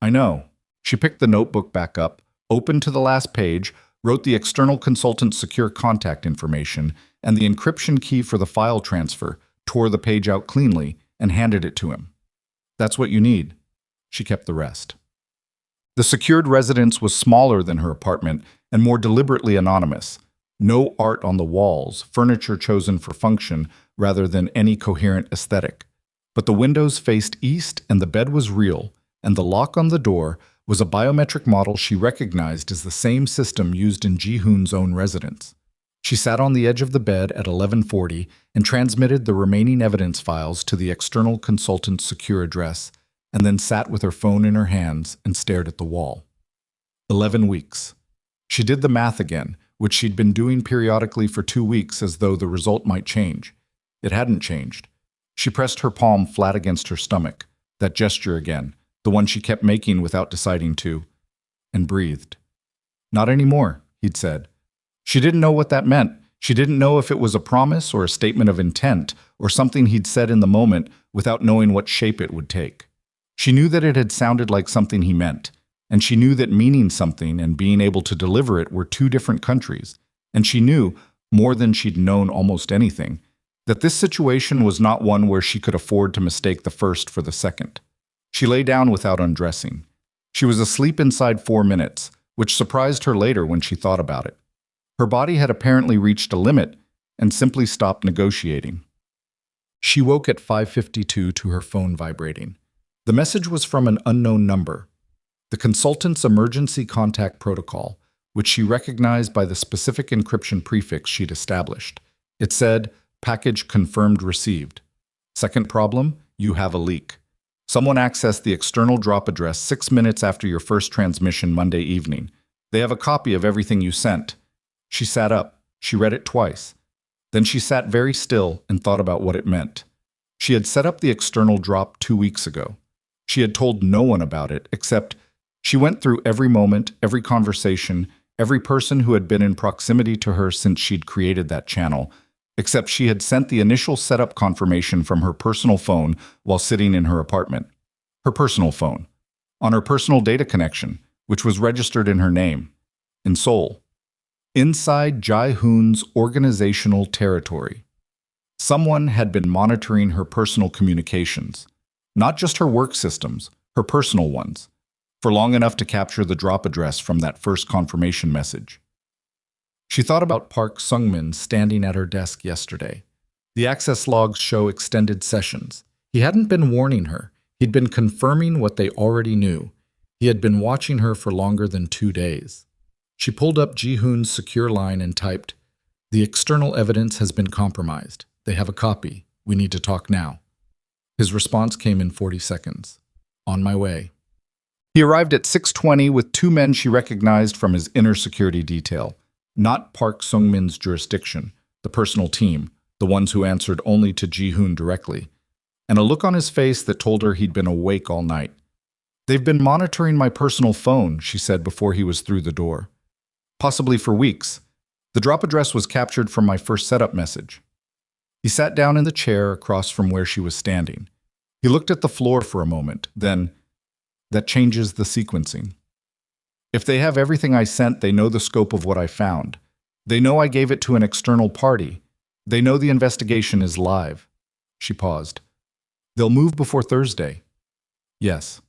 I know. She picked the notebook back up, opened to the last page, wrote the external consultant's secure contact information and the encryption key for the file transfer, tore the page out cleanly, and handed it to him. That's what you need. She kept the rest. The secured residence was smaller than her apartment and more deliberately anonymous. No art on the walls, furniture chosen for function rather than any coherent aesthetic. But the windows faced east and the bed was real, and the lock on the door was a biometric model she recognized as the same system used in Ji-hoon's own residence. She sat on the edge of the bed at 11:40 and transmitted the remaining evidence files to the external consultant's secure address, and then sat with her phone in her hands and stared at the wall. 11 weeks. She did the math again, which she'd been doing periodically for 2 weeks as though the result might change. It hadn't changed. She pressed her palm flat against her stomach, that gesture again, the one she kept making without deciding to, and breathed. Not anymore, he'd said. She didn't know what that meant. She didn't know if it was a promise or a statement of intent or something he'd said in the moment without knowing what shape it would take. She knew that it had sounded like something he meant, and she knew that meaning something and being able to deliver it were 2 different countries, and she knew, more than she'd known almost anything, that this situation was not one where she could afford to mistake the first for the second. She lay down without undressing. She was asleep inside 4 minutes, which surprised her later when she thought about it. Her body had apparently reached a limit and simply stopped negotiating. She woke at 5:52 to her phone vibrating. The message was from an unknown number, the consultant's emergency contact protocol, which she recognized by the specific encryption prefix she'd established. It said, "Package confirmed received. Second problem, you have a leak. Someone accessed the external drop address 6 minutes after your first transmission Monday evening. They have a copy of everything you sent." She sat up. She read it twice. Then she sat very still and thought about what it meant. She had set up the external drop 2 weeks ago. She had told no one about it, except she went through every moment, every conversation, every person who had been in proximity to her since she'd created that channel, except she had sent the initial setup confirmation from her personal phone while sitting in her apartment. Her personal phone. On her personal data connection, which was registered in her name. In Seoul. Inside Ji-hoon's organizational territory. Someone had been monitoring her personal communications. Not just her work systems, her personal ones, for long enough to capture the drop address from that first confirmation message. She thought about Park Sung-min standing at her desk yesterday. The access logs show extended sessions. He hadn't been warning her. He'd been confirming what they already knew. He had been watching her for longer than 2 days. She pulled up Ji-hoon's secure line and typed, "The external evidence has been compromised. They have a copy. We need to talk now." His response came in 40 seconds. "On my way." He arrived at 6:20 with 2 men she recognized from his inner security detail. Not Park Sung-min's jurisdiction, the personal team, the ones who answered only to Ji-hoon directly, and a look on his face that told her he'd been awake all night. "They've been monitoring my personal phone," she said before he was through the door. "Possibly for weeks. The drop address was captured from my first setup message." He sat down in the chair across from where she was standing. He looked at the floor for a moment, then, "That changes the sequencing. If they have everything I sent, they know the scope of what I found. They know I gave it to an external party. They know the investigation is live. She paused. They'll move before Thursday. Yes.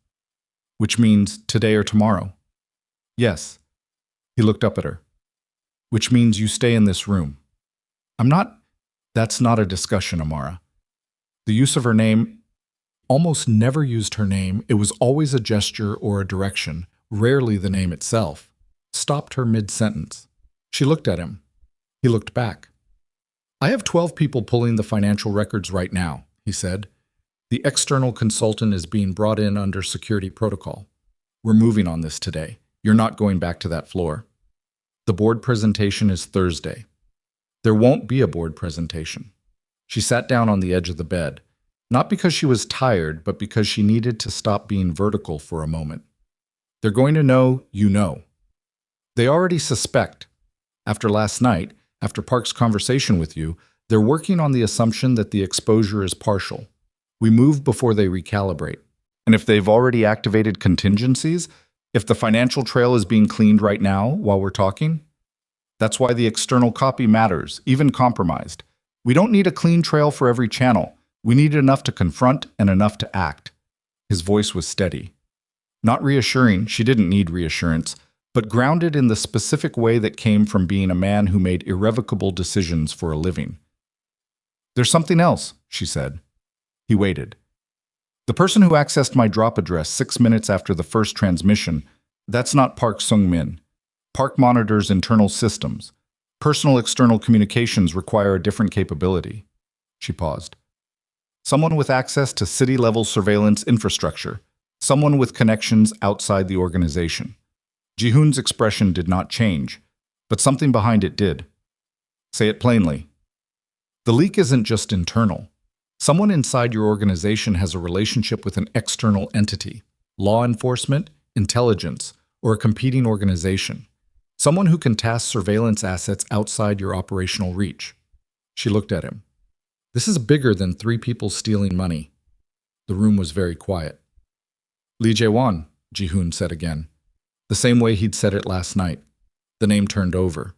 Which means today or tomorrow. Yes. He looked up at her. Which means you stay in this room. I'm not. That's not a discussion, Amara. The use of her name almost never used her name. It was always a gesture or a direction, rarely the name itself. Stopped her mid-sentence. She looked at him. He looked back. I have 12 people pulling the financial records right now, he said. The external consultant is being brought in under security protocol. We're moving on this today. You're not going back to that floor. The board presentation is Thursday. There won't be a board presentation. She sat down on the edge of the bed, not because she was tired, but because she needed to stop being vertical for a moment. They're going to know you know. They already suspect. After last night, after Park's conversation with you, they're working on the assumption that the exposure is partial. We move before they recalibrate. And if they've already activated contingencies, if the financial trail is being cleaned right now while we're talking, that's why the external copy matters, even compromised. We don't need a clean trail for every channel. We need enough to confront and enough to act. His voice was steady. Not reassuring, she didn't need reassurance, but grounded in the specific way that came from being a man who made irrevocable decisions for a living. There's something else, she said. He waited. The person who accessed my drop address 6 minutes after the first transmission, that's not Park Sung-min. Park monitors internal systems. Personal external communications require a different capability. She paused. Someone with access to city-level surveillance infrastructure. Someone with connections outside the organization. Ji-hoon's expression did not change, but something behind it did. Say it plainly. The leak isn't just internal. Someone inside your organization has a relationship with an external entity, law enforcement, intelligence, or a competing organization. Someone who can task surveillance assets outside your operational reach. She looked at him. This is bigger than 3 people stealing money. The room was very quiet. Lee Jae-won, Ji-hoon said again. The same way he'd said it last night. The name turned over.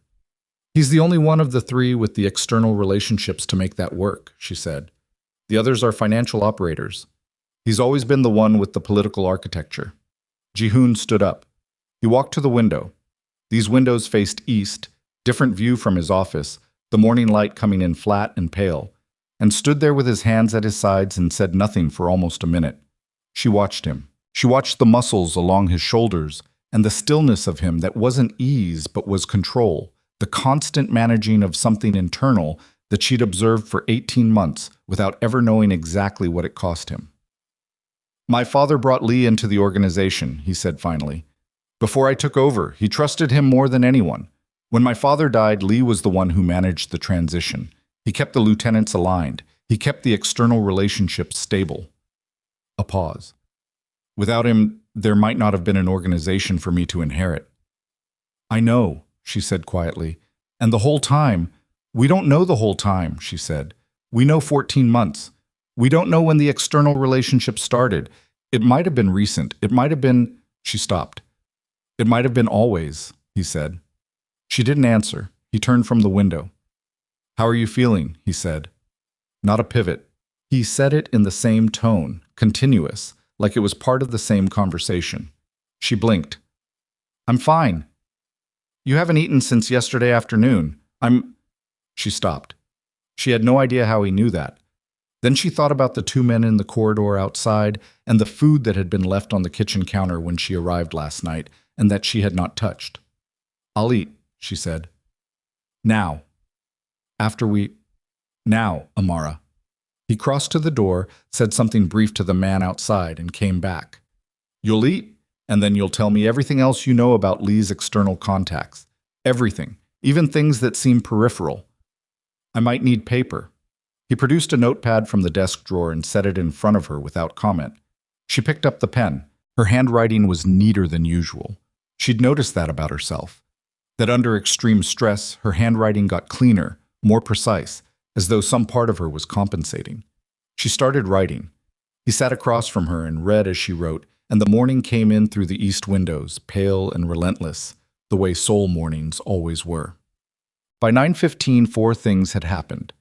He's the only one of the 3 with the external relationships to make that work, she said. The others are financial operators. He's always been the one with the political architecture. Ji-hoon stood up. He walked to the window. These windows faced east, different view from his office, the morning light coming in flat and pale, and stood there with his hands at his sides and said nothing for almost a minute. She watched him. She watched the muscles along his shoulders and the stillness of him that wasn't ease but was control, the constant managing of something internal that she'd observed for 18 months without ever knowing exactly what it cost him. My father brought Lee into the organization, he said finally. Before I took over, he trusted him more than anyone. When my father died, Lee was the one who managed the transition. He kept the lieutenants aligned. He kept the external relationships stable. A pause. Without him, there might not have been an organization for me to inherit. I know, she said quietly. And the whole time, we don't know the whole time, she said. We know 14 months. We don't know when the external relationship started. It might have been recent. It might have been... She stopped. It might have been always, he said. She didn't answer. He turned from the window. How are you feeling? He said. Not a pivot. He said it in the same tone, continuous, like it was part of the same conversation. She blinked. I'm fine. You haven't eaten since yesterday afternoon. She stopped. She had no idea how he knew that. Then she thought about the 2 men in the corridor outside and the food that had been left on the kitchen counter when she arrived last night and that she had not touched. I'll eat, she said. Now. Now, Amara. He crossed to the door, said something brief to the man outside, and came back. You'll eat, and then you'll tell me everything else you know about Lee's external contacts. Everything, even things that seem peripheral. I might need paper. He produced a notepad from the desk drawer and set it in front of her without comment. She picked up the pen. Her handwriting was neater than usual. She'd noticed that about herself. That under extreme stress, her handwriting got cleaner, more precise, as though some part of her was compensating. She started writing. He sat across from her and read as she wrote, and the morning came in through the east windows, pale and relentless, the way Seoul mornings always were. By 9:15, 4 things had happened.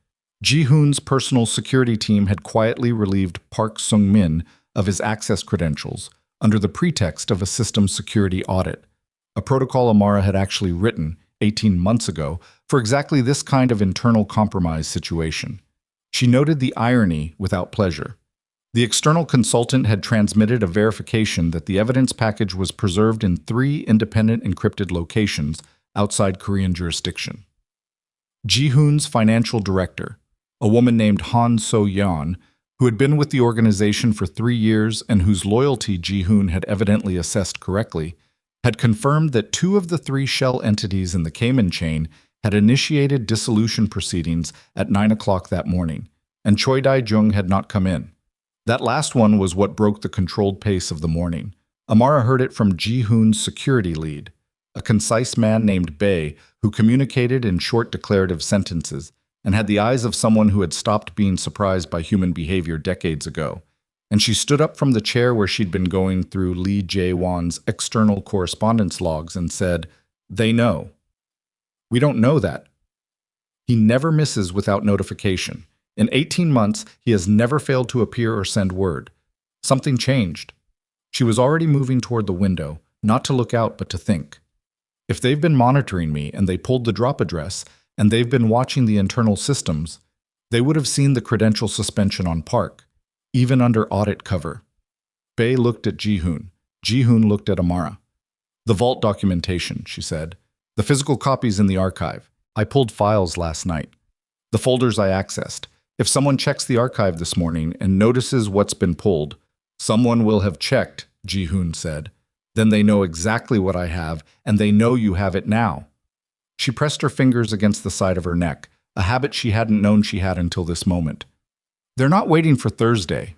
Ji-hoon's personal security team had quietly relieved Park Sung-min of his access credentials under the pretext of a system security audit, a protocol Amara had actually written 18 months ago for exactly this kind of internal compromise situation. She noted the irony without pleasure. The external consultant had transmitted a verification that the evidence package was preserved in 3 independent encrypted locations outside Korean jurisdiction. Ji-hoon's financial director, a woman named Han So-yeon, who had been with the organization for 3 years and whose loyalty Ji-hoon had evidently assessed correctly, had confirmed that 2 of the 3 shell entities in the Cayman chain had initiated dissolution proceedings at 9 o'clock that morning, and Choi Dae-jung had not come in. That last one was what broke the controlled pace of the morning. Amara heard it from Ji-hoon's security lead, a concise man named Bae who communicated in short declarative sentences and had the eyes of someone who had stopped being surprised by human behavior decades ago. And she stood up from the chair where she'd been going through Lee Jae-won's external correspondence logs and said, "They know." "We don't know that." "He never misses without notification. In 18 months, he has never failed to appear or send word. Something changed." She was already moving toward the window, not to look out but to think. If they've been monitoring me and they pulled the drop address, and they've been watching the internal systems, they would have seen the credential suspension on Park, even under audit cover. Bae looked at Ji-hoon. Ji-hoon looked at Amara. "The vault documentation," she said. "The physical copies in the archive. I pulled files last night. The folders I accessed. If someone checks the archive this morning and notices what's been pulled, someone will have checked," Ji-hoon said. "Then they know exactly what I have, and they know you have it now." She pressed her fingers against the side of her neck, a habit she hadn't known she had until this moment. "They're not waiting for Thursday."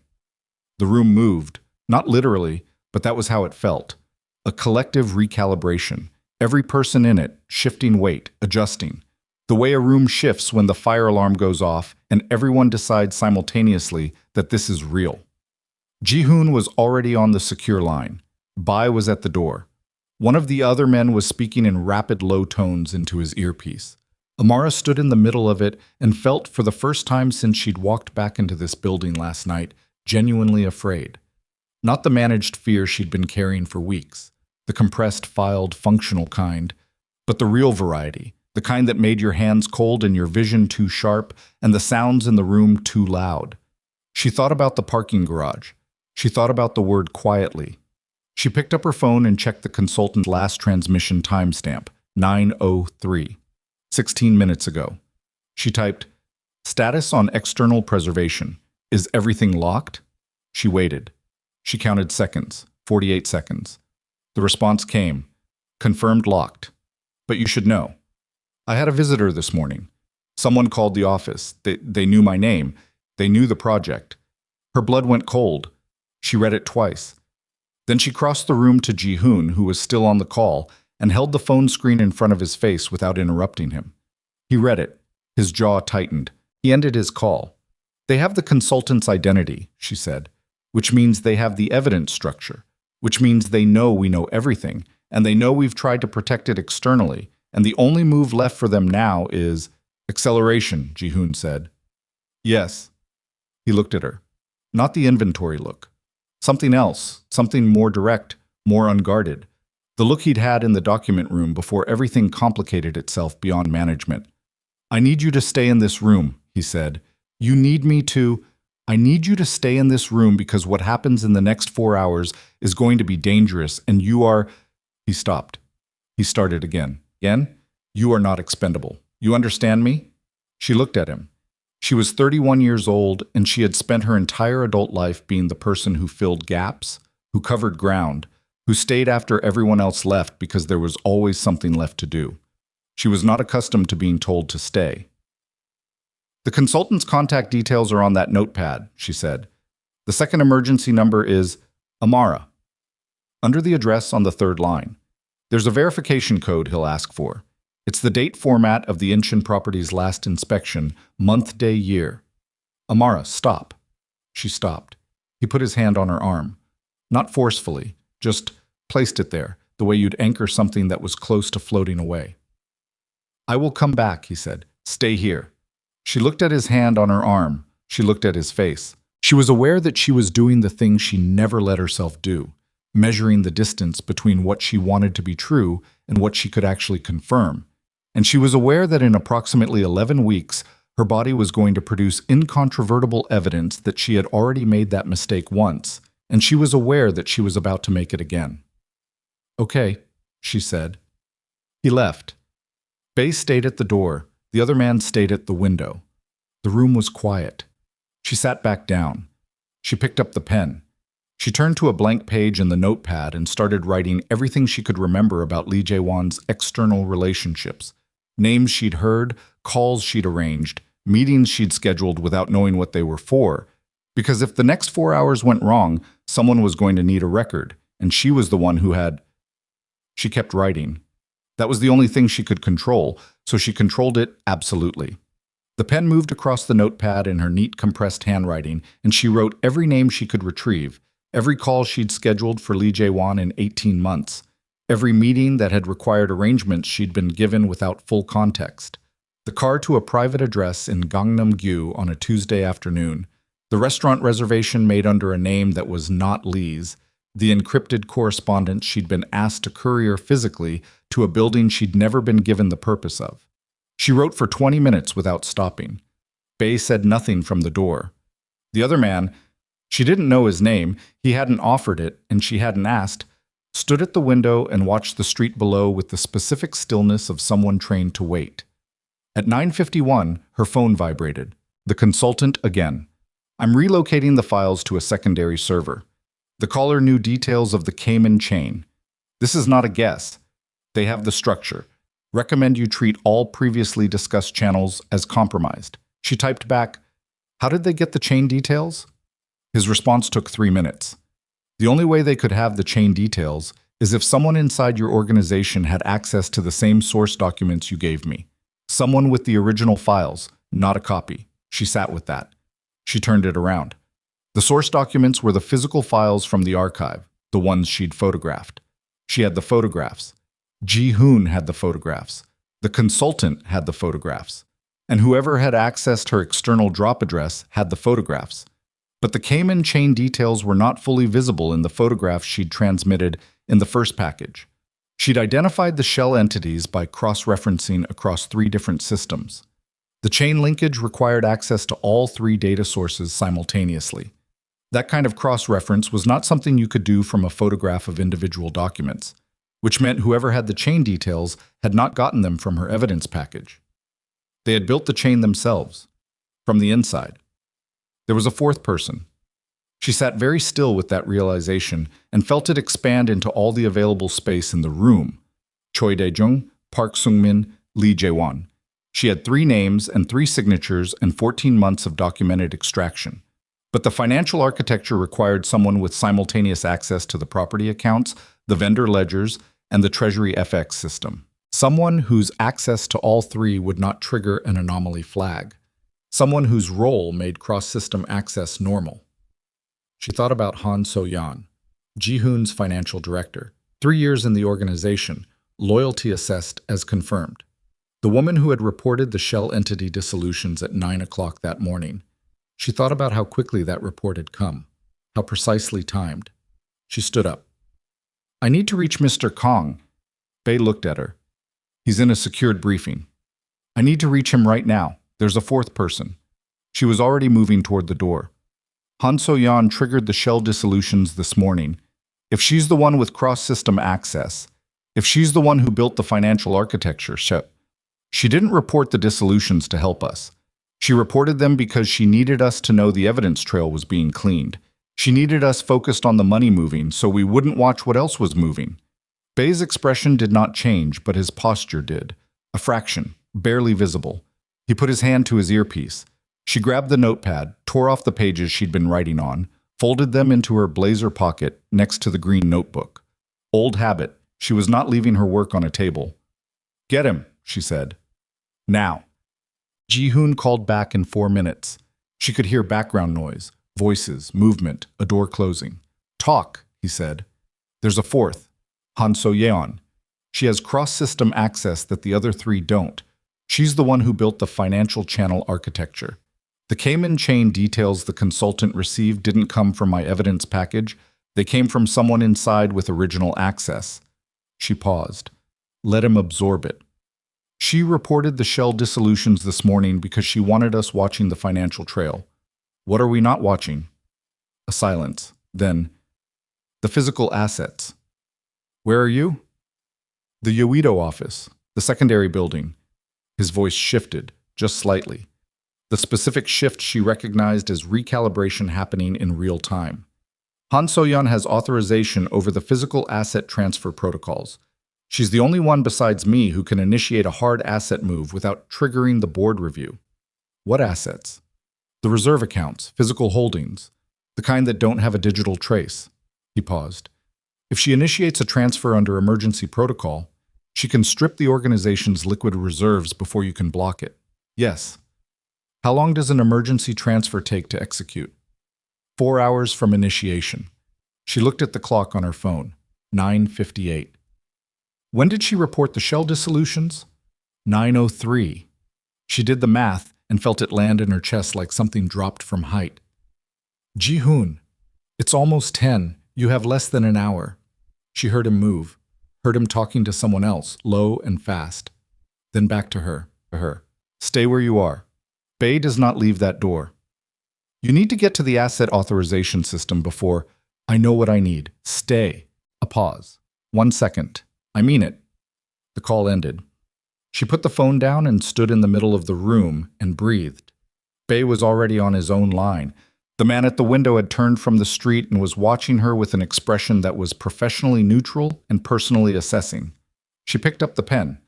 The room moved, not literally, but that was how it felt. A collective recalibration, every person in it shifting weight, adjusting. The way a room shifts when the fire alarm goes off and everyone decides simultaneously that this is real. Ji-hoon was already on the secure line. Bai was at the door. One of the other men was speaking in rapid low tones into his earpiece. Amara stood in the middle of it and felt, for the first time since she'd walked back into this building last night, genuinely afraid. Not the managed fear she'd been carrying for weeks, the compressed, filed, functional kind, but the real variety, the kind that made your hands cold and your vision too sharp and the sounds in the room too loud. She thought about the parking garage. She thought about the word quietly. She picked up her phone and checked the consultant last transmission timestamp, 9:03, 16 minutes ago. She typed, "Status on external preservation. Is everything locked?" She waited. She counted seconds, 48 seconds. The response came, "Confirmed locked. But you should know. I had a visitor this morning. Someone called the office. They knew my name. They knew the project." Her blood went cold. She read it twice. Then she crossed the room to Ji-hoon, who was still on the call, and held the phone screen in front of his face without interrupting him. He read it. His jaw tightened. He ended his call. "They have the consultant's identity," she said, "which means they have the evidence structure, which means they know we know everything, and they know we've tried to protect it externally, and the only move left for them now is acceleration," Ji-hoon said. "Yes." He looked at her. Not the inventory look. Something else, something more direct, more unguarded. The look he'd had in the document room before everything complicated itself beyond management. "I need you to stay in this room," he said. I need you to stay in this room because what happens in the next 4 hours is going to be dangerous and you are—" He stopped. He started again. "Again? You are not expendable. You understand me?" She looked at him. She was 31 years old, and she had spent her entire adult life being the person who filled gaps, who covered ground, who stayed after everyone else left because there was always something left to do. She was not accustomed to being told to stay. "The consultant's contact details are on that notepad," she said. "The second emergency number is Amara. Under the address on the 3rd line. There's a verification code he'll ask for. It's the date format of the Incheon property's last inspection, month, day, year." "Amara, stop." She stopped. He put his hand on her arm. Not forcefully, just placed it there, the way you'd anchor something that was close to floating away. "I will come back," he said. "Stay here." She looked at his hand on her arm. She looked at his face. She was aware that she was doing the thing she never let herself do, measuring the distance between what she wanted to be true and what she could actually confirm. And she was aware that in approximately 11 weeks, her body was going to produce incontrovertible evidence that she had already made that mistake once, and she was aware that she was about to make it again. "Okay," she said. He left. Bay stayed at the door. The other man stayed at the window. The room was quiet. She sat back down. She picked up the pen. She turned to a blank page in the notepad and started writing everything she could remember about Lee Jae-won's external relationships. Names she'd heard, calls she'd arranged, meetings she'd scheduled without knowing what they were for. Because if the next 4 hours went wrong, someone was going to need a record, and she was the one who had. She kept writing. That was the only thing she could control, so she controlled it absolutely. The pen moved across the notepad in her neat, compressed handwriting, and she wrote every name she could retrieve, every call she'd scheduled for Lee Jae-won in 18 months, every meeting that had required arrangements she'd been given without full context, the car to a private address in Gangnam-gu on a Tuesday afternoon, the restaurant reservation made under a name that was not Lee's, the encrypted correspondence she'd been asked to courier physically to a building she'd never been given the purpose of. She wrote for 20 minutes without stopping. Bay said nothing from the door. The other man, she didn't know his name, he hadn't offered it, and she hadn't asked, stood at the window and watched the street below with the specific stillness of someone trained to wait. At 9:51, her phone vibrated. The consultant again. "I'm relocating the files to a secondary server." The caller knew details of the Cayman chain. "This is not a guess. They have the structure. Recommend you treat all previously discussed channels as compromised." She typed back, "How did they get the chain details?" His response took 3 minutes. "The only way they could have the chain details is if someone inside your organization had access to the same source documents you gave me. Someone with the original files, not a copy." She sat with that. She turned it around. The source documents were the physical files from the archive, the ones she'd photographed. She had the photographs. Ji-hoon had the photographs. The consultant had the photographs. And whoever had accessed her external drop address had the photographs. But the Cayman chain details were not fully visible in the photographs she'd transmitted in the first package. She'd identified the shell entities by cross-referencing across 3 different systems. The chain linkage required access to all 3 data sources simultaneously. That kind of cross-reference was not something you could do from a photograph of individual documents, which meant whoever had the chain details had not gotten them from her evidence package. They had built the chain themselves, from the inside. There was a 4th person. She sat very still with that realization and felt it expand into all the available space in the room. Choi Dae-jung, Park Sung-min, Lee Jae-won. She had 3 names and 3 signatures and 14 months of documented extraction. But the financial architecture required someone with simultaneous access to the property accounts, the vendor ledgers, and the Treasury FX system. Someone whose access to all 3 would not trigger an anomaly flag. Someone whose role made cross-system access normal. She thought about Han So-yeon, Ji-hoon's financial director. 3 years in the organization, loyalty assessed as confirmed. The woman who had reported the shell entity dissolutions at 9 o'clock that morning. She thought about how quickly that report had come, how precisely timed. She stood up. "I need to reach Mr. Kong." Bay looked at her. "He's in a secured briefing." "I need to reach him right now. There's a 4th person." She was already moving toward the door. "Han So-yeon triggered the shell dissolutions this morning. If she's the one with cross-system access, if she's the one who built the financial architecture, she didn't report the dissolutions to help us. She reported them because she needed us to know the evidence trail was being cleaned. She needed us focused on the money moving so we wouldn't watch what else was moving." Bay's expression did not change, but his posture did. A fraction, barely visible. He put his hand to his earpiece. She grabbed the notepad, tore off the pages she'd been writing on, folded them into her blazer pocket next to the green notebook. Old habit, she was not leaving her work on a table. "Get him," she said. "Now." Ji-hoon called back in 4 minutes. She could hear background noise, voices, movement, a door closing. "Talk," he said. "There's a 4th, Han So-yeon. She has cross-system access that the other 3 don't. She's the one who built the financial channel architecture. The Cayman chain details the consultant received didn't come from my evidence package. They came from someone inside with original access. She paused. Let him absorb it. She reported the shell dissolutions this morning because she wanted us watching the financial trail. What are we not watching? A silence. Then, the physical assets. Where are you? The Yoedo office, the secondary building. His voice shifted, just slightly. The specific shift she recognized as recalibration happening in real time. Han So-yeon has authorization over the physical asset transfer protocols. She's the only one besides me who can initiate a hard asset move without triggering the board review. What assets? The reserve accounts, physical holdings, the kind that don't have a digital trace. He paused. If she initiates a transfer under emergency protocol, she can strip the organization's liquid reserves before you can block it. Yes. How long does an emergency transfer take to execute? 4 hours from initiation. She looked at the clock on her phone. 9:58. When did she report the shell dissolutions? 9:03. She did the math and felt it land in her chest like something dropped from height. Ji-hoon, it's almost 10. You have less than an hour. She heard him move, heard him talking to someone else, low and fast. Then back to her. Stay where you are. Bae does not leave that door. You need to get to the asset authorization system before I know what I need. Stay. A pause. 1 second. I mean it. The call ended. She put the phone down and stood in the middle of the room and breathed. Bae was already on his own line. The man at the window had turned from the street and was watching her with an expression that was professionally neutral and personally assessing. She picked up the pen.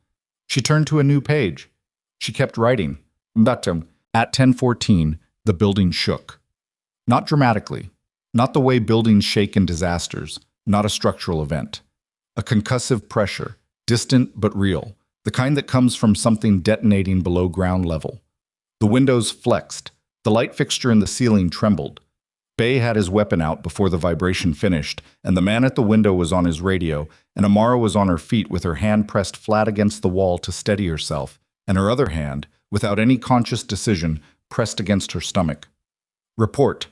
She turned to a new page. She kept writing. At 10:14, the building shook. Not dramatically. Not the way buildings shake in disasters. Not a structural event. A concussive pressure, distant but real, the kind that comes from something detonating below ground level. The windows flexed. The light fixture in the ceiling trembled. Bae had his weapon out before the vibration finished, and the man at the window was on his radio, and Amara was on her feet with her hand pressed flat against the wall to steady herself, and her other hand, without any conscious decision, pressed against her stomach. Report,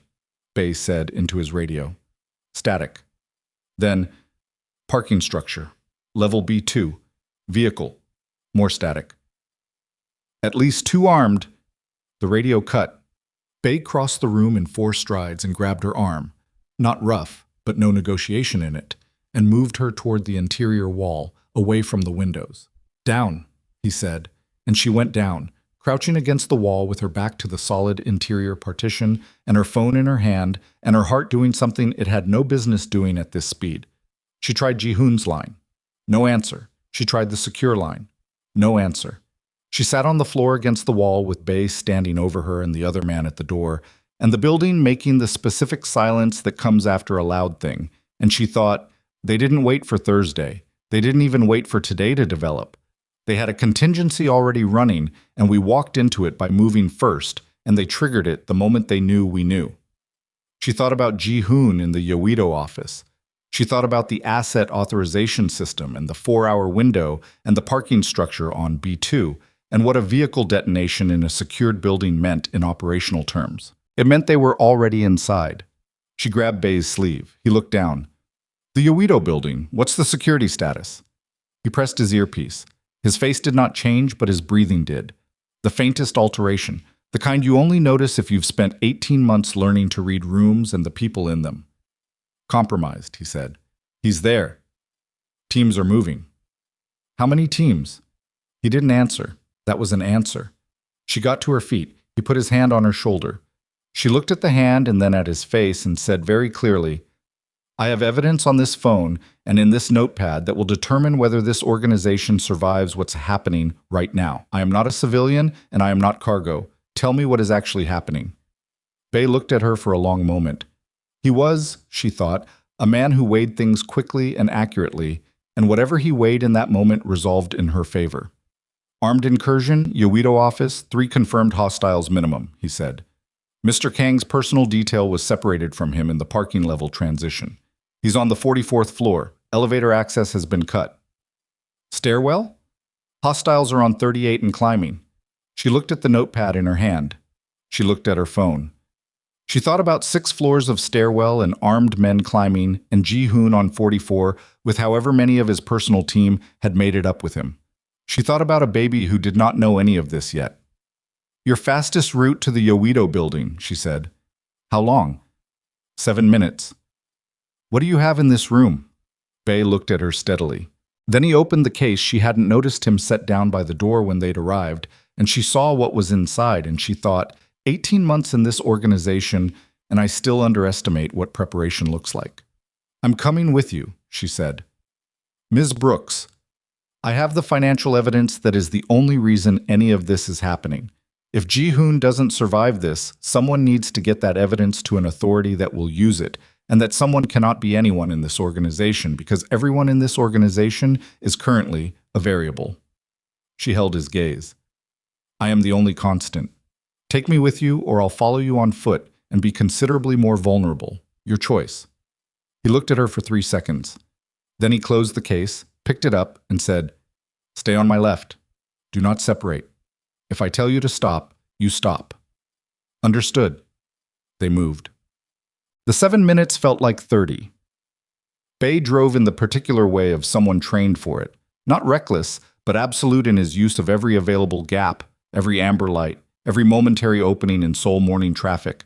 Bae said into his radio. Static. Then, parking structure. Level B2. Vehicle. More static. At least 2 armed. The radio cut. Bae crossed the room in 4 strides and grabbed her arm, not rough, but no negotiation in it, and moved her toward the interior wall, away from the windows. Down, he said, and she went down, crouching against the wall with her back to the solid interior partition and her phone in her hand and her heart doing something it had no business doing at this speed. She tried Ji-hoon's line. No answer. She tried the secure line. No answer. She sat on the floor against the wall with Bae standing over her and the other man at the door, and the building making the specific silence that comes after a loud thing. And she thought, they didn't wait for Thursday. They didn't even wait for today to develop. They had a contingency already running, and we walked into it by moving first, and they triggered it the moment they knew we knew. She thought about Ji-hoon in the Yoedo office. She thought about the asset authorization system and the 4-hour window and the parking structure on B2, and what a vehicle detonation in a secured building meant in operational terms. It meant they were already inside. She grabbed Bae's sleeve. He looked down. The Yoedo building, what's the security status? He pressed his earpiece. His face did not change, but his breathing did. The faintest alteration, the kind you only notice if you've spent 18 months learning to read rooms and the people in them. Compromised, he said. He's there. Teams are moving. How many teams? He didn't answer. That was an answer. She got to her feet. He put his hand on her shoulder. She looked at the hand and then at his face and said very clearly, I have evidence on this phone and in this notepad that will determine whether this organization survives what's happening right now. I am not a civilian and I am not cargo. Tell me what is actually happening. Bae looked at her for a long moment. He was, she thought, a man who weighed things quickly and accurately, and whatever he weighed in that moment resolved in her favor. Armed incursion, Yoedo office, 3 confirmed hostiles minimum, he said. Mr. Kang's personal detail was separated from him in the parking level transition. He's on the 44th floor. Elevator access has been cut. Stairwell? Hostiles are on 38 and climbing. She looked at the notepad in her hand. She looked at her phone. She thought about 6 floors of stairwell and armed men climbing, and Ji-hoon on 44 with however many of his personal team had made it up with him. She thought about a baby who did not know any of this yet. "Your fastest route to the Yoido building," she said. "How long?" 7 minutes. "What do you have in this room?" Bae looked at her steadily. Then he opened the case. She hadn't noticed him set down by the door when they'd arrived, and she saw what was inside, and she thought, 18 months in this organization, and I still underestimate what preparation looks like. "I'm coming with you," she said. "Ms. Brooks, I have the financial evidence that is the only reason any of this is happening. If Ji-hoon doesn't survive this, someone needs to get that evidence to an authority that will use it, and that someone cannot be anyone in this organization because everyone in this organization is currently a variable." She held his gaze. "I am the only constant. Take me with you or I'll follow you on foot and be considerably more vulnerable. Your choice." He looked at her for 3 seconds. Then he closed the case, picked it up, and said, "Stay on my left. Do not separate. If I tell you to stop, you stop." "Understood." They moved. The 7 minutes felt like 30. Bae drove in the particular way of someone trained for it, not reckless, but absolute in his use of every available gap, every amber light, every momentary opening in Seoul morning traffic.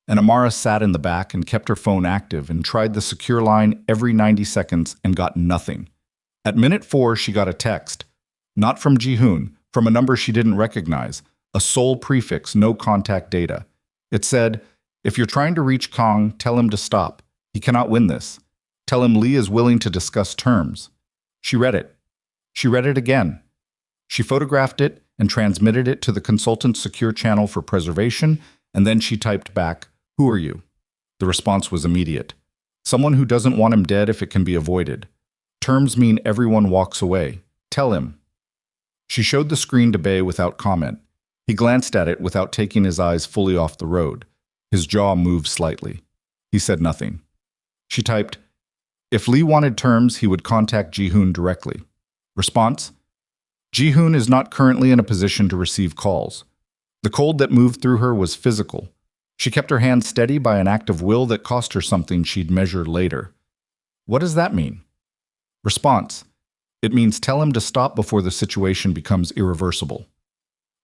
And Amara sat in the back and kept her phone active and tried the secure line every 90 seconds and got nothing. At minute 4, she got a text, not from Ji-hoon, from a number she didn't recognize, a Seoul prefix, no contact data. It said, "If you're trying to reach Kong, tell him to stop. He cannot win this. Tell him Lee is willing to discuss terms." She read it. She read it again. She photographed it and transmitted it to the consultant's secure channel for preservation, and then she typed back, "Who are you?" The response was immediate. "Someone who doesn't want him dead if it can be avoided. Terms mean everyone walks away. Tell him." She showed the screen to Bae without comment. He glanced at it without taking his eyes fully off the road. His jaw moved slightly. He said nothing. She typed, "If Lee wanted terms, he would contact Ji-hoon directly." Response: "Ji-hoon is not currently in a position to receive calls." The cold that moved through her was physical. She kept her hand steady by an act of will that cost her something she'd measure later. What does that mean? Response: "It means tell him to stop before the situation becomes irreversible."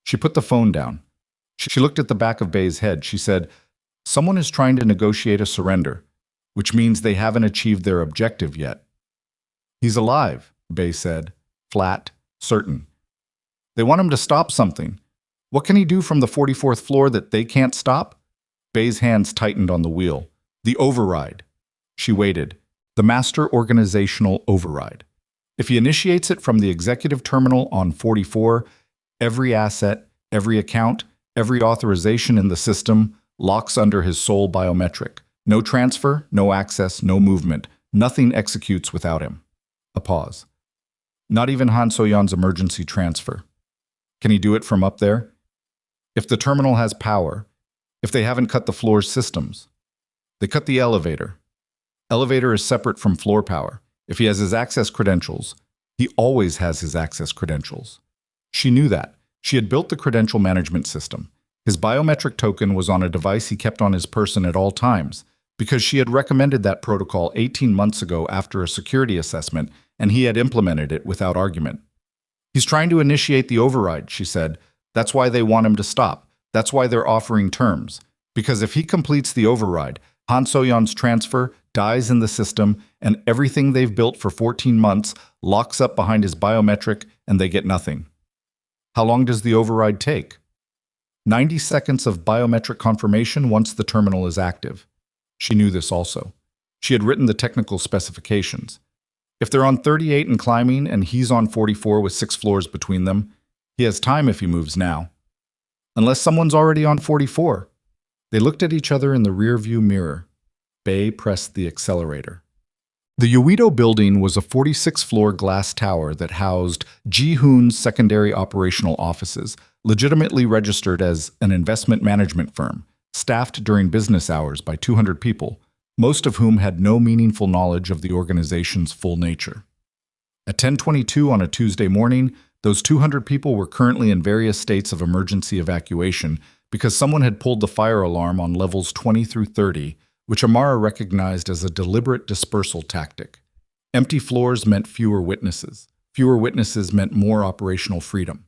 She put the phone down. She looked at the back of Bae's head. She said, "Someone is trying to negotiate a surrender, which means they haven't achieved their objective yet." "He's alive," Bae said, flat, certain. "They want him to stop something. What can he do from the 44th floor that they can't stop?" Bae's hands tightened on the wheel. "The override." She waited. "The master organizational override. If he initiates it from the executive terminal on 44, every asset, every account, every authorization in the system locks under his sole biometric. No transfer, no access, no movement. Nothing executes without him." A pause. "Not even Han So-yeon's emergency transfer. Can he do it from up there? If the terminal has power, if they haven't cut the floor's systems. They cut the elevator. Elevator is separate from floor power. If he has his access credentials, he always has his access credentials." She knew that. She had built the credential management system. His biometric token was on a device he kept on his person at all times, because she had recommended that protocol 18 months ago after a security assessment, and he had implemented it without argument. "He's trying to initiate the override," she said. "That's why they want him to stop. That's why they're offering terms. Because if he completes the override, Han So-yeon's transfer dies in the system, and everything they've built for 14 months locks up behind his biometric, and they get nothing." "How long does the override take?" 90 seconds of biometric confirmation once the terminal is active. She knew this also. She had written the technical specifications. If they're on 38 and climbing, and he's on 44 with 6 floors between them, he has time if he moves now. Unless someone's already on 44. They looked at each other in the rearview mirror. Bae pressed the accelerator. The Yoido building was a 46-floor glass tower that housed Ji-hoon's secondary operational offices, legitimately registered as an investment management firm, staffed during business hours by 200 people, most of whom had no meaningful knowledge of the organization's full nature. At 10:22 on a Tuesday morning, Those 200 people were currently in various states of emergency evacuation because someone had pulled the fire alarm on levels 20 through 30, which Amara recognized as a deliberate dispersal tactic. Empty floors meant fewer witnesses. Fewer witnesses meant more operational freedom.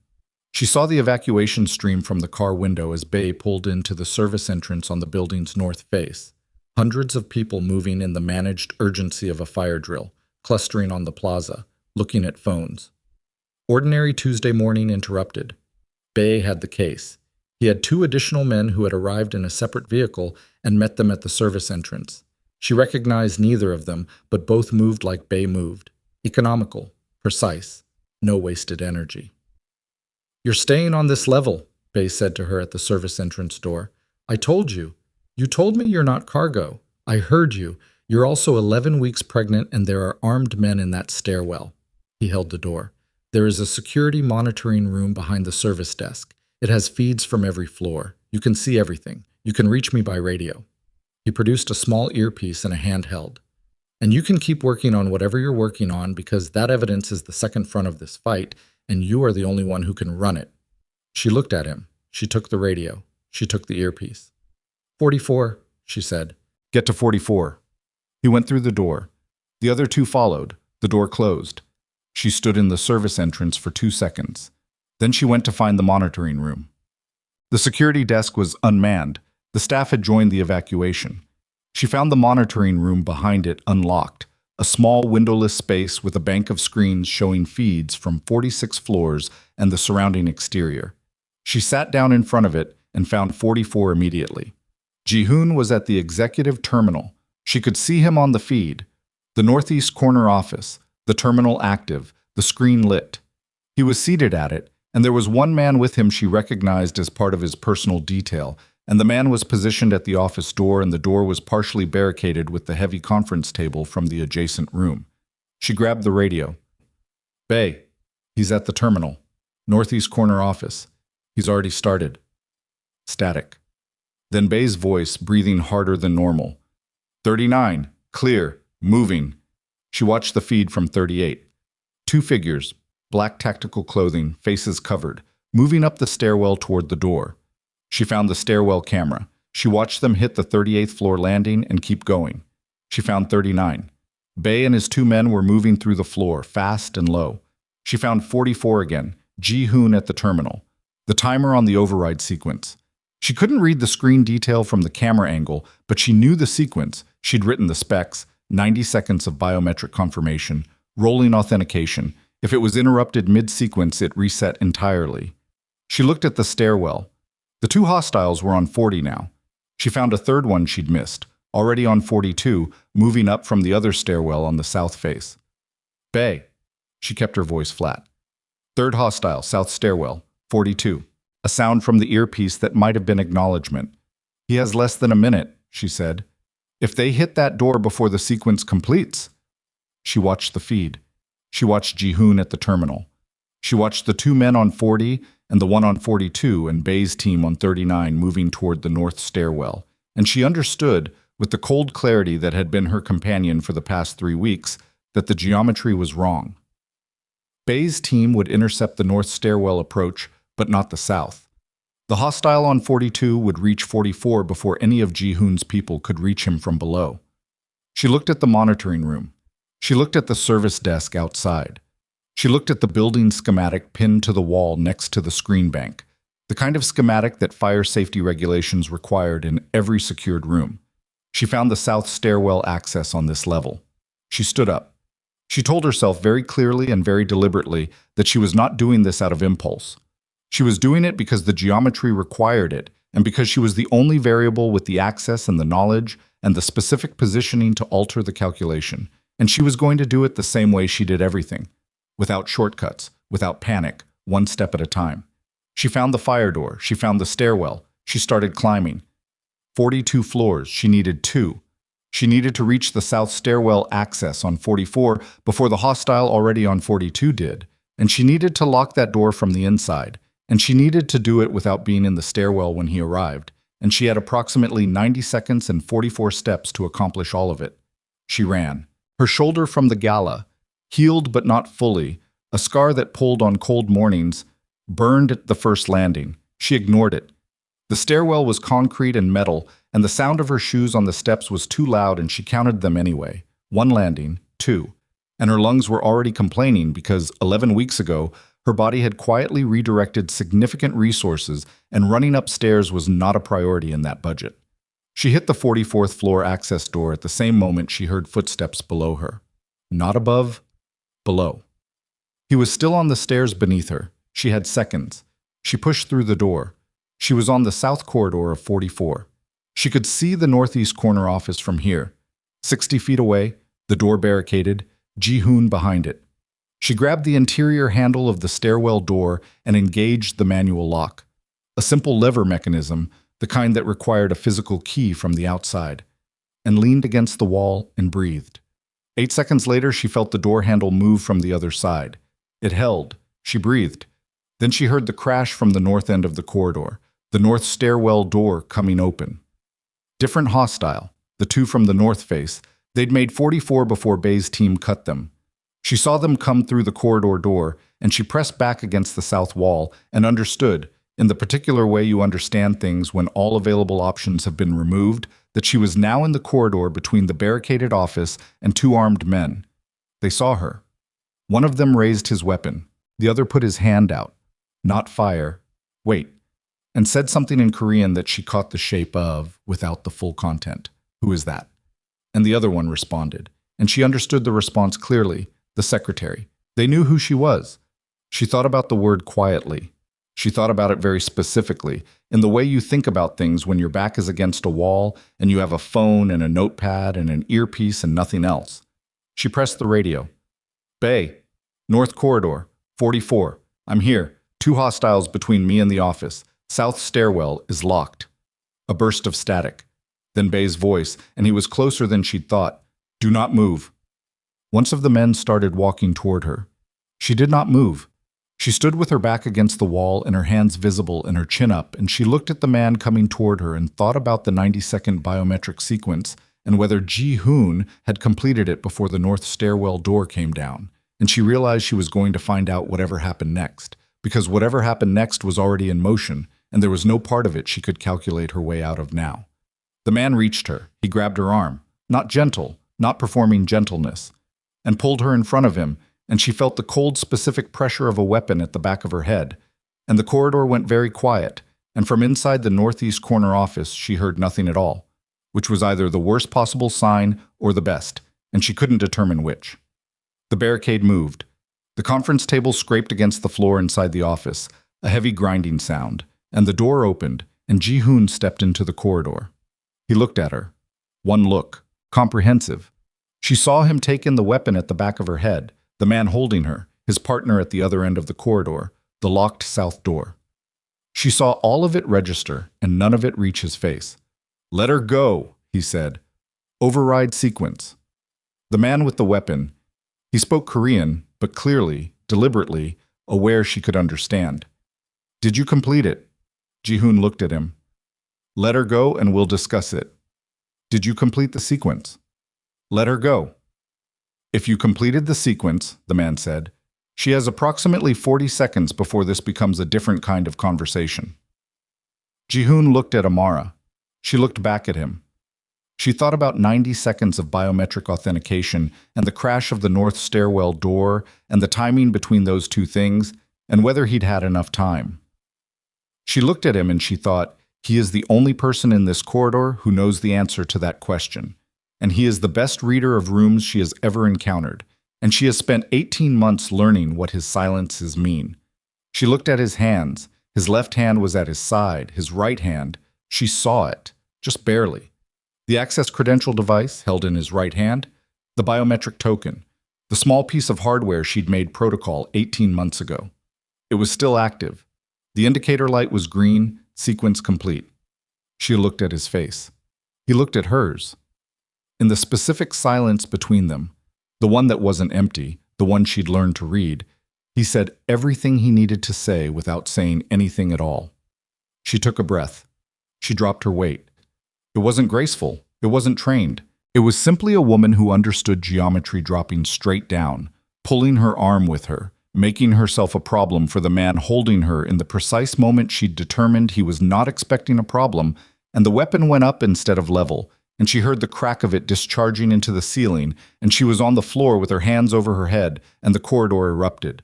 She saw the evacuation stream from the car window as Bay pulled into the service entrance on the building's north face. Hundreds of people moving in the managed urgency of a fire drill, clustering on the plaza, looking at phones. Ordinary Tuesday morning interrupted. Bay had the case. He had 2 additional men who had arrived in a separate vehicle and met them at the service entrance. She recognized neither of them, but both moved like Bay moved. Economical, precise, no wasted energy. "You're staying on this level," Bay said to her at the service entrance door. "I told you. You told me you're not cargo. I heard you. You're also 11 weeks pregnant and there are armed men in that stairwell." He held the door. "There is a security monitoring room behind the service desk. It has feeds from every floor. You can see everything. You can reach me by radio." He produced a small earpiece and a handheld. "And you can keep working on whatever you're working on because that evidence is the second front of this fight, and you are the only one who can run it." She looked at him. She took the radio. She took the earpiece. 44, she said. "Get to 44. He went through the door. The other 2 followed. The door closed. She stood in the service entrance for 2 seconds. Then she went to find the monitoring room. The security desk was unmanned. The staff had joined the evacuation. She found the monitoring room behind it unlocked, a small windowless space with a bank of screens showing feeds from 46 floors and the surrounding exterior. She sat down in front of it and found 44 immediately. Ji-hoon was at the executive terminal. She could see him on the feed. The northeast corner office, the terminal active, the screen lit. He was seated at it, and there was one man with him she recognized as part of his personal detail, and the man was positioned at the office door, and the door was partially barricaded with the heavy conference table from the adjacent room. She grabbed the radio. "Bay, he's at the terminal. Northeast corner office. He's already started." Static. Then Bay's voice, breathing harder than normal. 39, clear, moving. She watched the feed from 38. 2 figures, black tactical clothing, faces covered, moving up the stairwell toward the door. She found the stairwell camera. She watched them hit the 38th floor landing and keep going. She found 39. Bay and his 2 men were moving through the floor, fast and low. She found 44 again, Ji-hoon at the terminal. The timer on the override sequence. She couldn't read the screen detail from the camera angle, but she knew the sequence. She'd written the specs, 90 seconds of biometric confirmation, rolling authentication. If it was interrupted mid-sequence, it reset entirely. She looked at the stairwell. The 2 hostiles were on 40 now. She found a third one she'd missed, already on 42, moving up from the other stairwell on the south face. "Bay." She kept her voice flat. "Third hostile, south stairwell, 42. A sound from the earpiece that might have been acknowledgement. "He has less than a minute," she said. "If they hit that door before the sequence completes." She watched the feed. She watched Ji-hoon at the terminal. She watched the 2 men on 40 and the one on 42 and Bay's team on 39 moving toward the north stairwell. And she understood, with the cold clarity that had been her companion for the past 3 weeks, that the geometry was wrong. Bay's team would intercept the north stairwell approach, but not the south. The hostile on 42 would reach 44 before any of Ji-hoon's people could reach him from below. She looked at the monitoring room. She looked at the service desk outside. She looked at the building schematic pinned to the wall next to the screen bank, the kind of schematic that fire safety regulations required in every secured room. She found the south stairwell access on this level. She stood up. She told herself very clearly and very deliberately that she was not doing this out of impulse. She was doing it because the geometry required it, and because she was the only variable with the access and the knowledge and the specific positioning to alter the calculation. And she was going to do it the same way she did everything, without shortcuts, without panic, one step at a time. She found the fire door. She found the stairwell. She started climbing. 42 floors. She needed 2. She needed to reach the south stairwell access on 44 before the hostile already on 42 did. And she needed to lock that door from the inside. And she needed to do it without being in the stairwell when he arrived. And she had approximately 90 seconds and 44 steps to accomplish all of it. She ran. Her shoulder from the gala, healed but not fully, A scar that pulled on cold mornings, burned at the first landing. She ignored it. The stairwell was concrete and metal, and the sound of her shoes on the steps was too loud, and she counted them anyway. One landing, two. And her lungs were already complaining because 11 weeks ago, her body had quietly redirected significant resources, and running upstairs was not a priority in that budget. She hit the 44th floor access door at the same moment she heard footsteps below her. Not above, below. He was still on the stairs beneath her. She had seconds. She pushed through the door. She was on the south corridor of 44. She could see the northeast corner office from here. 60 feet away, the door barricaded, Ji-hoon behind it. She grabbed the interior handle of the stairwell door and engaged the manual lock. A simple lever mechanism, the kind that required a physical key from the outside, and leaned against the wall and breathed. 8 seconds later, she felt the door handle move from the other side. It held. She breathed. Then she heard the crash from the north end of the corridor, the north stairwell door coming open. Different hostile, the two from the north face. They'd made 44 before Bay's team cut them. She saw them come through the corridor door, and she pressed back against the south wall and understood, in the particular way you understand things when all available options have been removed, that she was now in the corridor between the barricaded office and two armed men. They saw her. One of them raised his weapon. The other put his hand out. Not fire. Wait. And said something in Korean that she caught the shape of without the full content. Who is that? And the other one responded. And she understood the response clearly. The secretary. They knew who she was. She thought about the word quietly. She thought about it very specifically, in the way you think about things when your back is against a wall and you have a phone and a notepad and an earpiece and nothing else. She pressed the radio. Bay, North Corridor, 44. I'm here. 2 hostiles between me and the office. South stairwell is locked. A burst of static. Then Bay's voice, and he was closer than she'd thought. Do not move. Once of the men started walking toward her. She did not move. She stood with her back against the wall and her hands visible and her chin up, and she looked at the man coming toward her and thought about the 90-second biometric sequence and whether Ji-hoon had completed it before the north stairwell door came down. And she realized she was going to find out whatever happened next, because whatever happened next was already in motion, and there was no part of it she could calculate her way out of now. The man reached her. He grabbed her arm, not gentle, not performing gentleness, and pulled her in front of him, and she felt the cold, specific pressure of a weapon at the back of her head. And the corridor went very quiet, and from inside the northeast corner office she heard nothing at all, which was either the worst possible sign or the best, and she couldn't determine which. The barricade moved. The conference table scraped against the floor inside the office, a heavy grinding sound, and the door opened, and Ji-hoon stepped into the corridor. He looked at her. One look, comprehensive. She saw him take in the weapon at the back of her head, the man holding her, his partner at the other end of the corridor, the locked south door. She saw all of it register and none of it reach his face. Let her go, he said. Override sequence. The man with the weapon, he spoke Korean, but clearly, deliberately, aware she could understand. Did you complete it? Ji-hoon looked at him. Let her go and we'll discuss it. Did you complete the sequence? Let her go. If you completed the sequence, the man said, she has approximately 40 seconds before this becomes a different kind of conversation. Ji-hoon looked at Amara. She looked back at him. She thought about 90 seconds of biometric authentication and the crash of the north stairwell door and the timing between those two things and whether he'd had enough time. She looked at him and she thought, he is the only person in this corridor who knows the answer to that question. And he is the best reader of rooms she has ever encountered, and she has spent 18 months learning what his silences mean. She looked at his hands. His left hand was at his side, his right hand. She saw it, just barely. The access credential device held in his right hand, the biometric token, the small piece of hardware she'd made protocol 18 months ago. It was still active. The indicator light was green, sequence complete. She looked at his face. He looked at hers. In the specific silence between them, the one that wasn't empty, the one she'd learned to read, he said everything he needed to say without saying anything at all. She took a breath. She dropped her weight. It wasn't graceful. It wasn't trained. It was simply a woman who understood geometry dropping straight down, pulling her arm with her, making herself a problem for the man holding her in the precise moment she'd determined he was not expecting a problem, and the weapon went up instead of level, and she heard the crack of it discharging into the ceiling, and she was on the floor with her hands over her head, and the corridor erupted.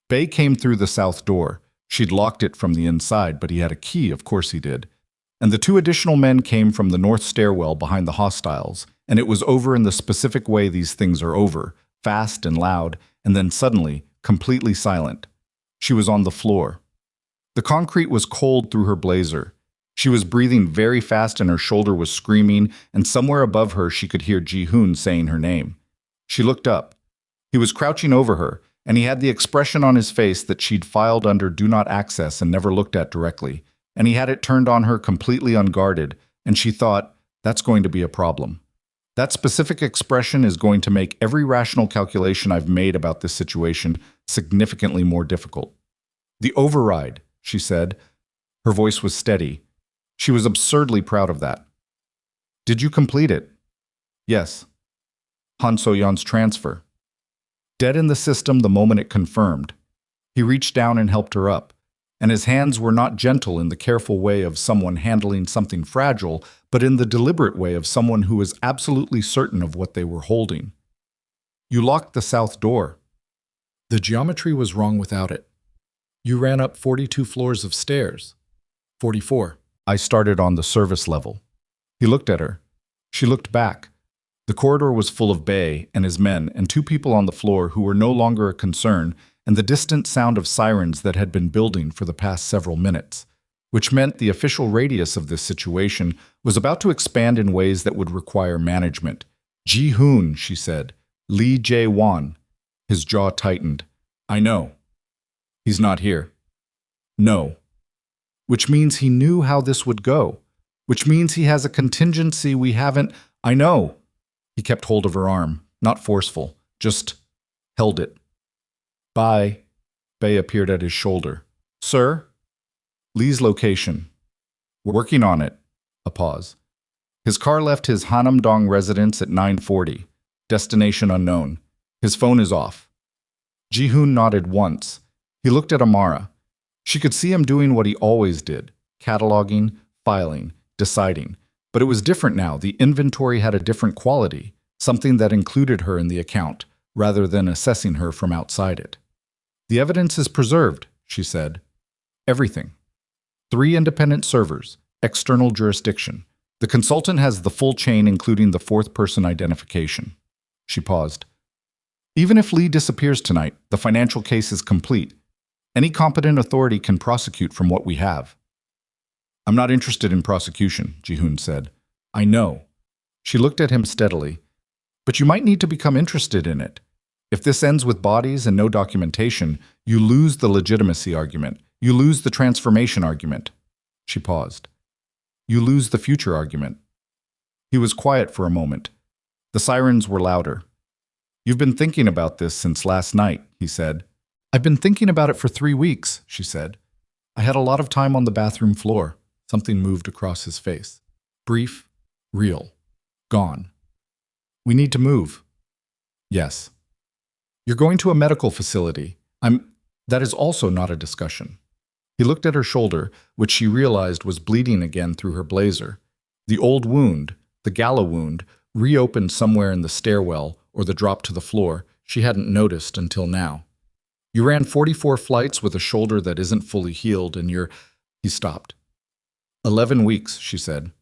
Bay came through the south door. She'd locked it from the inside, but he had a key, of course he did. And the two additional men came from the north stairwell behind the hostiles, and it was over in the specific way these things are over, fast and loud, and then suddenly, completely silent. She was on the floor. The concrete was cold through her blazer. She was breathing very fast and her shoulder was screaming, and somewhere above her she could hear Ji-hoon saying her name. She looked up. He was crouching over her, and he had the expression on his face that she'd filed under Do Not Access and never looked at directly, and he had it turned on her completely unguarded, and she thought, that's going to be a problem. That specific expression is going to make every rational calculation I've made about this situation significantly more difficult. The override, she said. Her voice was steady. She was absurdly proud of that. Did you complete it? Yes. Han So-yeon's transfer. Dead in the system the moment it confirmed. He reached down and helped her up, and his hands were not gentle in the careful way of someone handling something fragile, but in the deliberate way of someone who was absolutely certain of what they were holding. You locked the south door. The geometry was wrong without it. You ran up 42 floors of stairs. 44. I started on the service level. He looked at her. She looked back. The corridor was full of Bay and his men and two people on the floor who were no longer a concern, and the distant sound of sirens that had been building for the past several minutes, which meant the official radius of this situation was about to expand in ways that would require management. Ji-hoon, she said. Lee Jae-won. His jaw tightened. I know. He's not here. No. Which means he knew how this would go. Which means he has a contingency we haven't. I know. He kept hold of her arm, not forceful, just held it. Bye. Bay appeared at his shoulder. Sir? Lee's location. We're working on it. A pause. His car left his Hanam-dong residence at 9:40. Destination unknown. His phone is off. Ji-hoon nodded once. He looked at Amara. She could see him doing what he always did, cataloging, filing, deciding. But it was different now. The inventory had a different quality, something that included her in the account, rather than assessing her from outside it. The evidence is preserved, she said. Everything. 3 independent servers, external jurisdiction. The consultant has the full chain, including the 4th-person identification. She paused. Even if Lee disappears tonight, the financial case is complete. Any competent authority can prosecute from what we have. I'm not interested in prosecution, Ji-hoon said. I know. She looked at him steadily. But you might need to become interested in it. If this ends with bodies and no documentation, you lose the legitimacy argument. You lose the transformation argument. She paused. You lose the future argument. He was quiet for a moment. The sirens were louder. You've been thinking about this since last night, he said. I've been thinking about it for 3 weeks, she said. I had a lot of time on the bathroom floor. Something moved across his face. Brief, real, gone. We need to move. Yes. You're going to a medical facility. That is also not a discussion. He looked at her shoulder, which she realized was bleeding again through her blazer. The old wound, the gala wound, reopened somewhere in the stairwell or the drop to the floor she hadn't noticed until now. You ran 44 flights with a shoulder that isn't fully healed and you're... He stopped. 11 weeks, she said.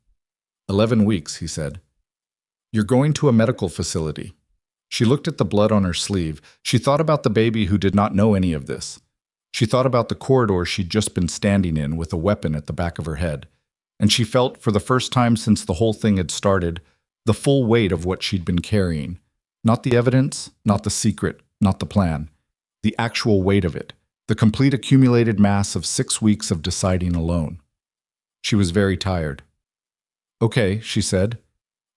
11 weeks, he said. You're going to a medical facility. She looked at the blood on her sleeve. She thought about the baby who did not know any of this. She thought about the corridor she'd just been standing in with a weapon at the back of her head. And she felt, for the first time since the whole thing had started, the full weight of what she'd been carrying. Not the evidence, not the secret, not the plan. The actual weight of it. The complete accumulated mass of 6 weeks of deciding alone. She was very tired. Okay, she said.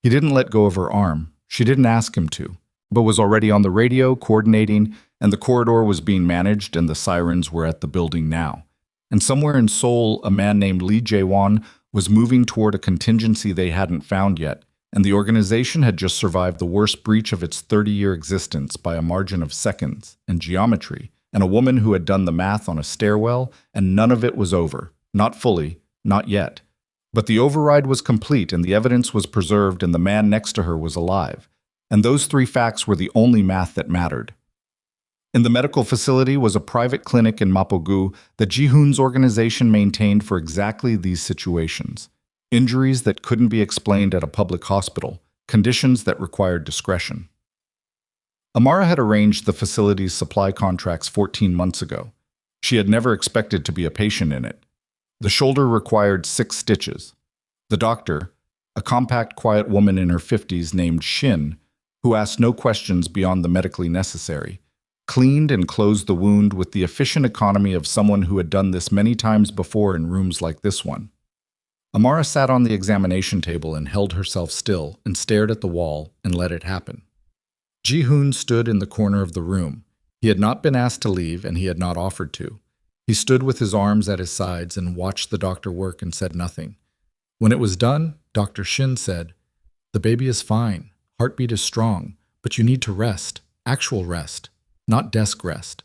He didn't let go of her arm. She didn't ask him to, but was already on the radio, coordinating, and the corridor was being managed and the sirens were at the building now. And somewhere in Seoul, a man named Lee Jae-won was moving toward a contingency they hadn't found yet, and the organization had just survived the worst breach of its 30-year existence by a margin of seconds and geometry, and a woman who had done the math on a stairwell, and none of it was over. Not fully, not yet. But the override was complete, and the evidence was preserved, and the man next to her was alive. And those three facts were the only math that mattered. In the medical facility was a private clinic in Mapogu that Ji-hoon's organization maintained for exactly these situations. Injuries that couldn't be explained at a public hospital, conditions that required discretion. Amara had arranged the facility's supply contracts 14 months ago. She had never expected to be a patient in it. The shoulder required 6 stitches. The doctor, a compact, quiet woman in her 50s named Shin, who asked no questions beyond the medically necessary, cleaned and closed the wound with the efficient economy of someone who had done this many times before in rooms like this one. Amara sat on the examination table and held herself still and stared at the wall and let it happen. Ji-hoon stood in the corner of the room. He had not been asked to leave, and he had not offered to. He stood with his arms at his sides and watched the doctor work and said nothing. When it was done, Dr. Shin said, "The baby is fine. Heartbeat is strong, but you need to rest. Actual rest, not desk rest."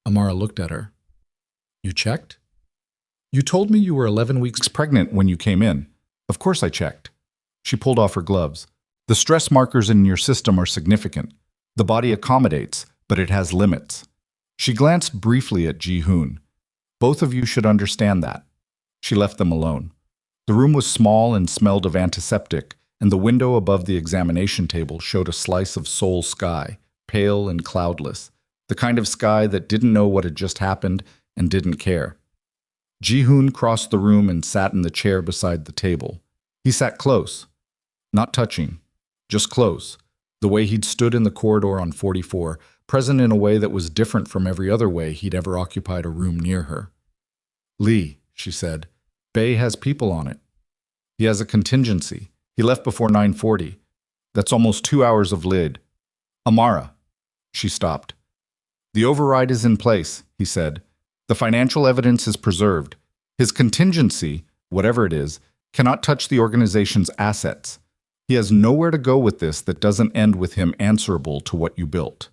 Amara looked at her. "You checked?" "You told me you were 11 weeks pregnant when you came in." "Of course I checked." She pulled off her gloves. "The stress markers in your system are significant. The body accommodates, but it has limits." She glanced briefly at Ji-hoon. "Both of you should understand that." She left them alone. The room was small and smelled of antiseptic, and the window above the examination table showed a slice of Seoul sky, pale and cloudless, the kind of sky that didn't know what had just happened and didn't care. Ji-hoon crossed the room and sat in the chair beside the table. He sat close, not touching, just close, the way he'd stood in the corridor on 44, present in a way that was different from every other way he'd ever occupied a room near her. "Lee," she said, "Bay has people on it. He has a contingency. He left before 9:40. That's almost 2 hours of lid." "Amara." She stopped. "The override is in place," he said. "The financial evidence is preserved. His contingency, whatever it is, cannot touch the organization's assets. He has nowhere to go with this that doesn't end with him answerable to what you built."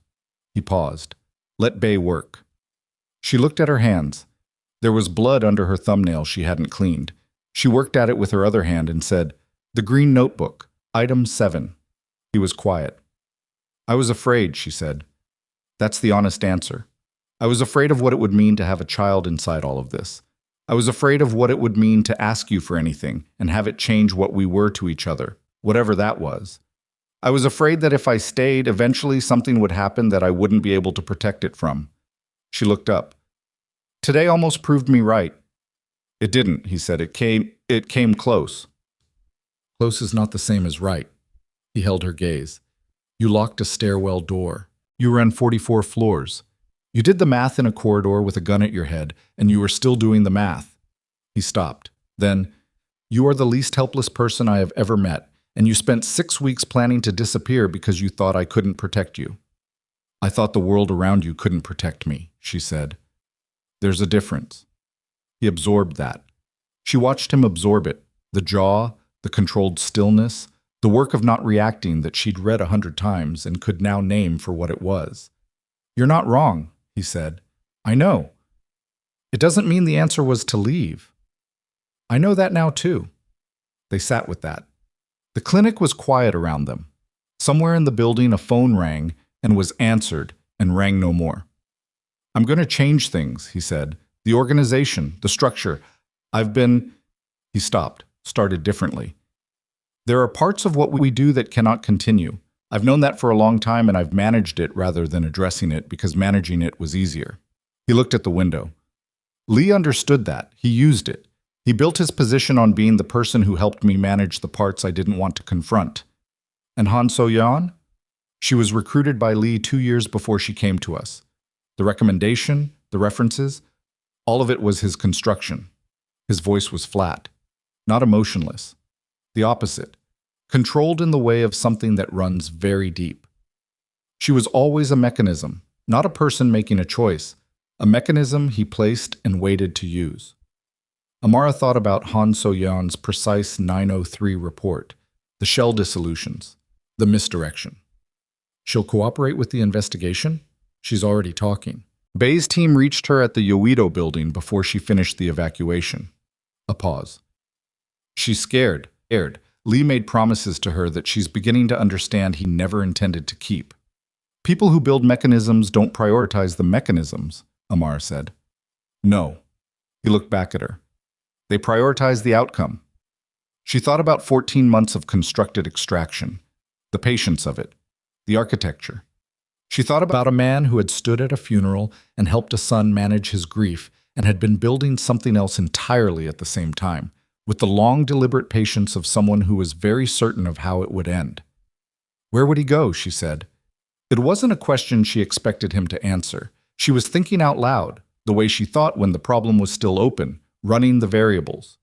He paused. "Let Bay work." She looked at her hands. There was blood under her thumbnail she hadn't cleaned. She worked at it with her other hand and said, "The green notebook, item 7. He was quiet. "I was afraid," she said. That's the honest answer. I was afraid of what it would mean to have a child inside all of this. I was afraid of what it would mean to ask you for anything and have it change what we were to each other, whatever that was. I was afraid that if I stayed, eventually something would happen that I wouldn't be able to protect it from." She looked up. "Today almost proved me right." "It didn't," he said. It came close." "Close is not the same as right." He held her gaze. "You locked a stairwell door. You ran 44 floors. You did the math in a corridor with a gun at your head, and you were still doing the math." He stopped. Then, "You are the least helpless person I have ever met, and you spent 6 weeks planning to disappear because you thought I couldn't protect you." "I thought the world around you couldn't protect me," she said. "There's a difference." He absorbed that. She watched him absorb it, the jaw, the controlled stillness, the work of not reacting that she'd read 100 times and could now name for what it was. "You're not wrong," he said. "I know. It doesn't mean the answer was to leave. I know that now too." They sat with that. The clinic was quiet around them. Somewhere in the building a phone rang and was answered and rang no more. "I'm going to change things," he said. "The organization, the structure. He stopped, started differently. "There are parts of what we do that cannot continue. I've known that for a long time, and I've managed it rather than addressing it because managing it was easier." He looked at the window. Lee understood that. He used it. He built his position on being the person who helped me manage the parts I didn't want to confront. And Han So-yeon? She was recruited by Lee 2 years before she came to us. The recommendation, the references, all of it was his construction. His voice was flat, not emotionless. The opposite, controlled in the way of something that runs very deep. She was always a mechanism, not a person making a choice, a mechanism he placed and waited to use. Amara thought about Han So-yeon's precise 903 report, the shell dissolutions, the misdirection. She'll cooperate with the investigation? She's already talking. Bay's team reached her at the Yoido building before she finished the evacuation. A pause. She's scared. Lee made promises to her that she's beginning to understand he never intended to keep. People who build mechanisms don't prioritize the mechanisms, Amar said. No. He looked back at her. They prioritize the outcome. She thought about 14 months of constructed extraction, the patience of it, the architecture. She thought about a man who had stood at a funeral and helped a son manage his grief and had been building something else entirely at the same time, with the long, deliberate patience of someone who was very certain of how it would end. Where would he go, she said. It wasn't a question she expected him to answer. She was thinking out loud, the way she thought when the problem was still open, running the variables.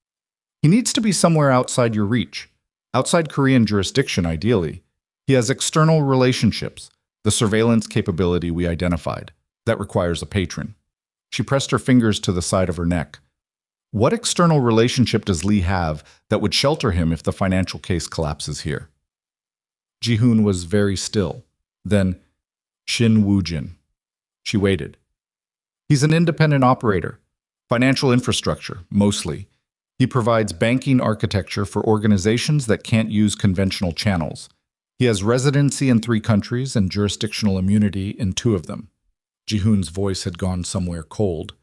He needs to be somewhere outside your reach, outside Korean jurisdiction ideally. He has external relationships, the surveillance capability we identified. That requires a patron. She pressed her fingers to the side of her neck. What external relationship does Lee have that would shelter him if the financial case collapses here? Ji-hoon was very still. Then, Shin Woo-jin. She waited. He's an independent operator. Financial infrastructure, mostly. He provides banking architecture for organizations that can't use conventional channels. He has residency in 3 countries and jurisdictional immunity in 2 of them. Ji-hoon's voice had gone somewhere cold.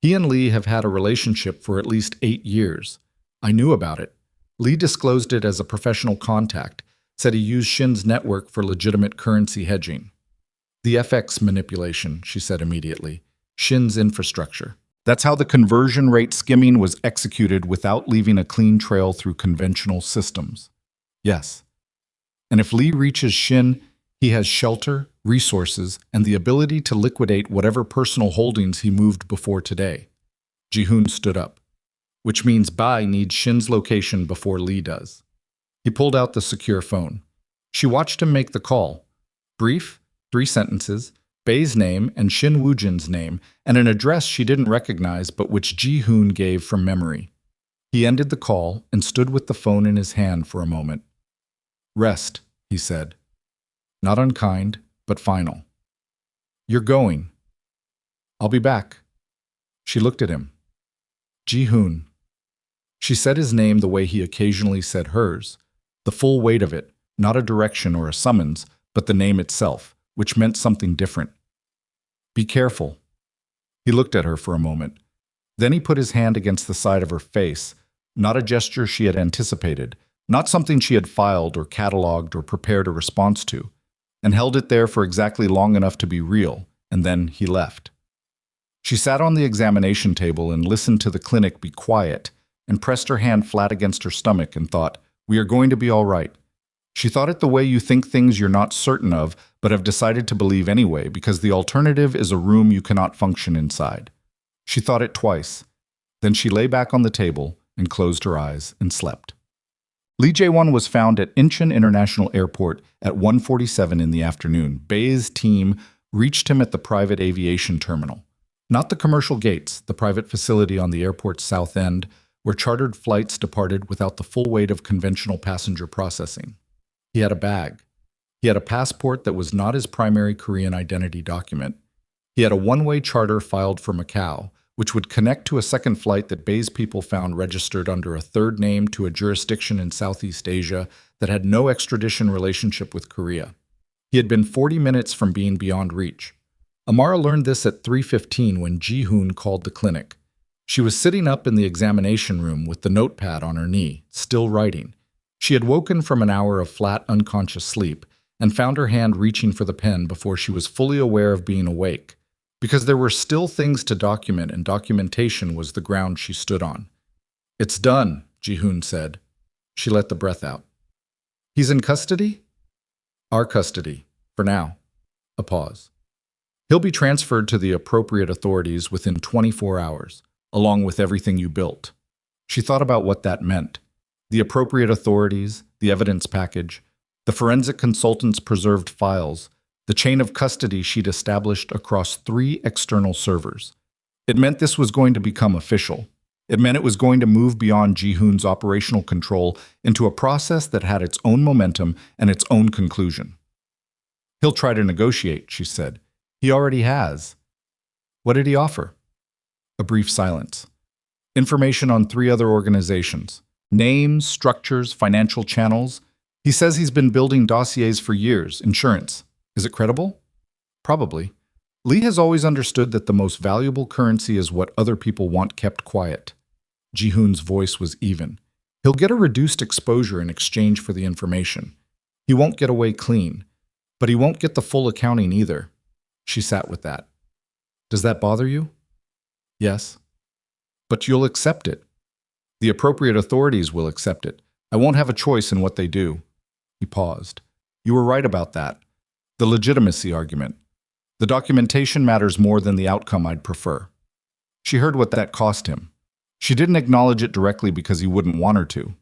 He and Lee have had a relationship for at least 8 years. I knew about it. Lee disclosed it as a professional contact, said he used Shin's network for legitimate currency hedging. The FX manipulation, she said immediately. Shin's infrastructure. That's how the conversion rate skimming was executed without leaving a clean trail through conventional systems. Yes. And if Lee reaches Shin, he has shelter, resources, and the ability to liquidate whatever personal holdings he moved before today. Ji-hoon stood up. Which means Bai needs Shin's location before Lee does. He pulled out the secure phone. She watched him make the call. Brief, 3 sentences, Bai's name and Shin Woo-jin's name, and an address she didn't recognize but which Ji-hoon gave from memory. He ended the call and stood with the phone in his hand for a moment. Rest, he said. Not unkind, but final. You're going. I'll be back. She looked at him. Ji-hoon. She said his name the way he occasionally said hers, the full weight of it, not a direction or a summons, but the name itself, which meant something different. Be careful. He looked at her for a moment. Then he put his hand against the side of her face, not a gesture she had anticipated, not something she had filed or cataloged or prepared a response to, and held it there for exactly long enough to be real, and then he left. She sat on the examination table and listened to the clinic be quiet, and pressed her hand flat against her stomach and thought, we are going to be all right. She thought it the way you think things you're not certain of, but have decided to believe anyway, because the alternative is a room you cannot function inside. She thought it twice. Then she lay back on the table and closed her eyes and slept. Lee Jae-won was found at Incheon International Airport at 1:47 in the afternoon. Bai's team reached him at the private aviation terminal. Not the commercial gates, the private facility on the airport's south end, where chartered flights departed without the full weight of conventional passenger processing. He had a bag. He had a passport that was not his primary Korean identity document. He had a one-way charter filed for Macau, which would connect to a second flight that Bai's people found registered under a third name to a jurisdiction in Southeast Asia that had no extradition relationship with Korea. He had been 40 minutes from being beyond reach. Amara learned this at 3:15 when Ji-hoon called the clinic. She was sitting up in the examination room with the notepad on her knee, still writing. She had woken from an hour of flat, unconscious sleep and found her hand reaching for the pen before she was fully aware of being awake. Because there were still things to document, and documentation was the ground she stood on. It's done, Ji-hoon said. She let the breath out. He's in custody? Our custody, for now. A pause. He'll be transferred to the appropriate authorities within 24 hours, along with everything you built. She thought about what that meant. The appropriate authorities, the evidence package, the forensic consultant's preserved files, the chain of custody she'd established across 3 external servers. It meant this was going to become official. It meant it was going to move beyond Ji-hoon's operational control into a process that had its own momentum and its own conclusion. He'll try to negotiate, she said. He already has. What did he offer? A brief silence. Information on 3 other organizations. Names, structures, financial channels. He says he's been building dossiers for years. Insurance. Is it credible? Probably. Lee has always understood that the most valuable currency is what other people want kept quiet. Ji-hoon's voice was even. He'll get a reduced exposure in exchange for the information. He won't get away clean, but he won't get the full accounting either. She sat with that. Does that bother you? Yes. But you'll accept it. The appropriate authorities will accept it. I won't have a choice in what they do. He paused. You were right about that. The legitimacy argument. The documentation matters more than the outcome I'd prefer. She heard what that cost him. She didn't acknowledge it directly because he wouldn't want her to.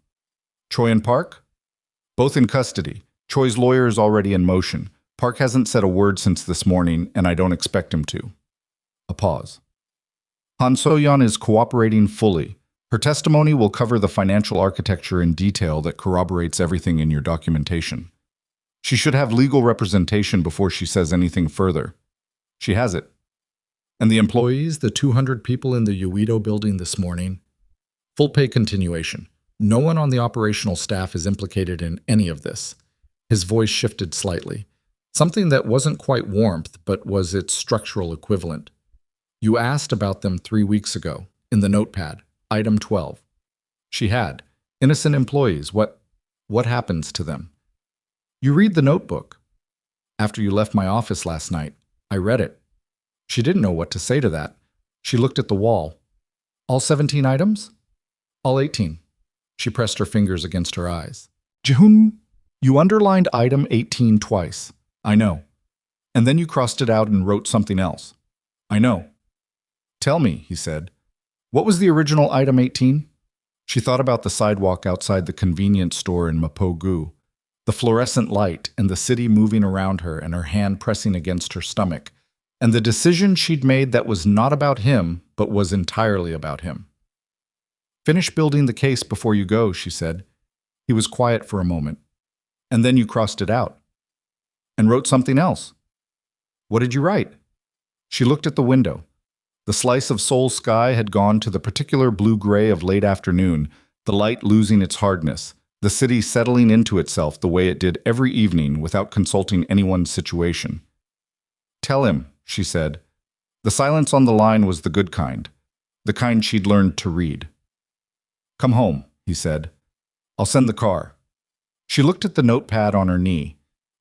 Choi and Park? Both in custody. Choi's lawyer is already in motion. Park hasn't said a word since this morning, and I don't expect him to. A pause. Han So-yeon is cooperating fully. Her testimony will cover the financial architecture in detail that corroborates everything in your documentation. She should have legal representation before she says anything further. She has it. And the employees, the 200 people in the Uedo building this morning? Full pay continuation. No one on the operational staff is implicated in any of this. His voice shifted slightly. Something that wasn't quite warmth, but was its structural equivalent. You asked about them 3 weeks ago, in the notepad, item 12. She had. Innocent employees, what happens to them? You read the notebook. After you left my office last night, I read it. She didn't know what to say to that. She looked at the wall. All 17 items? All 18. She pressed her fingers against her eyes. Ji-hoon, you underlined item 18 twice. I know. And then you crossed it out and wrote something else. I know. Tell me, he said. What was the original item 18? She thought about the sidewalk outside the convenience store in Mapo-gu, the fluorescent light and the city moving around her and her hand pressing against her stomach, and the decision she'd made that was not about him, but was entirely about him. Finish building the case before you go, she said. He was quiet for a moment. And then you crossed it out. And wrote something else. What did you write? She looked at the window. The slice of Seoul sky had gone to the particular blue-gray of late afternoon, the light losing its hardness, the city settling into itself the way it did every evening without consulting anyone's situation. Tell him, she said. The silence on the line was the good kind, the kind she'd learned to read. Come home, he said. I'll send the car. She looked at the notepad on her knee,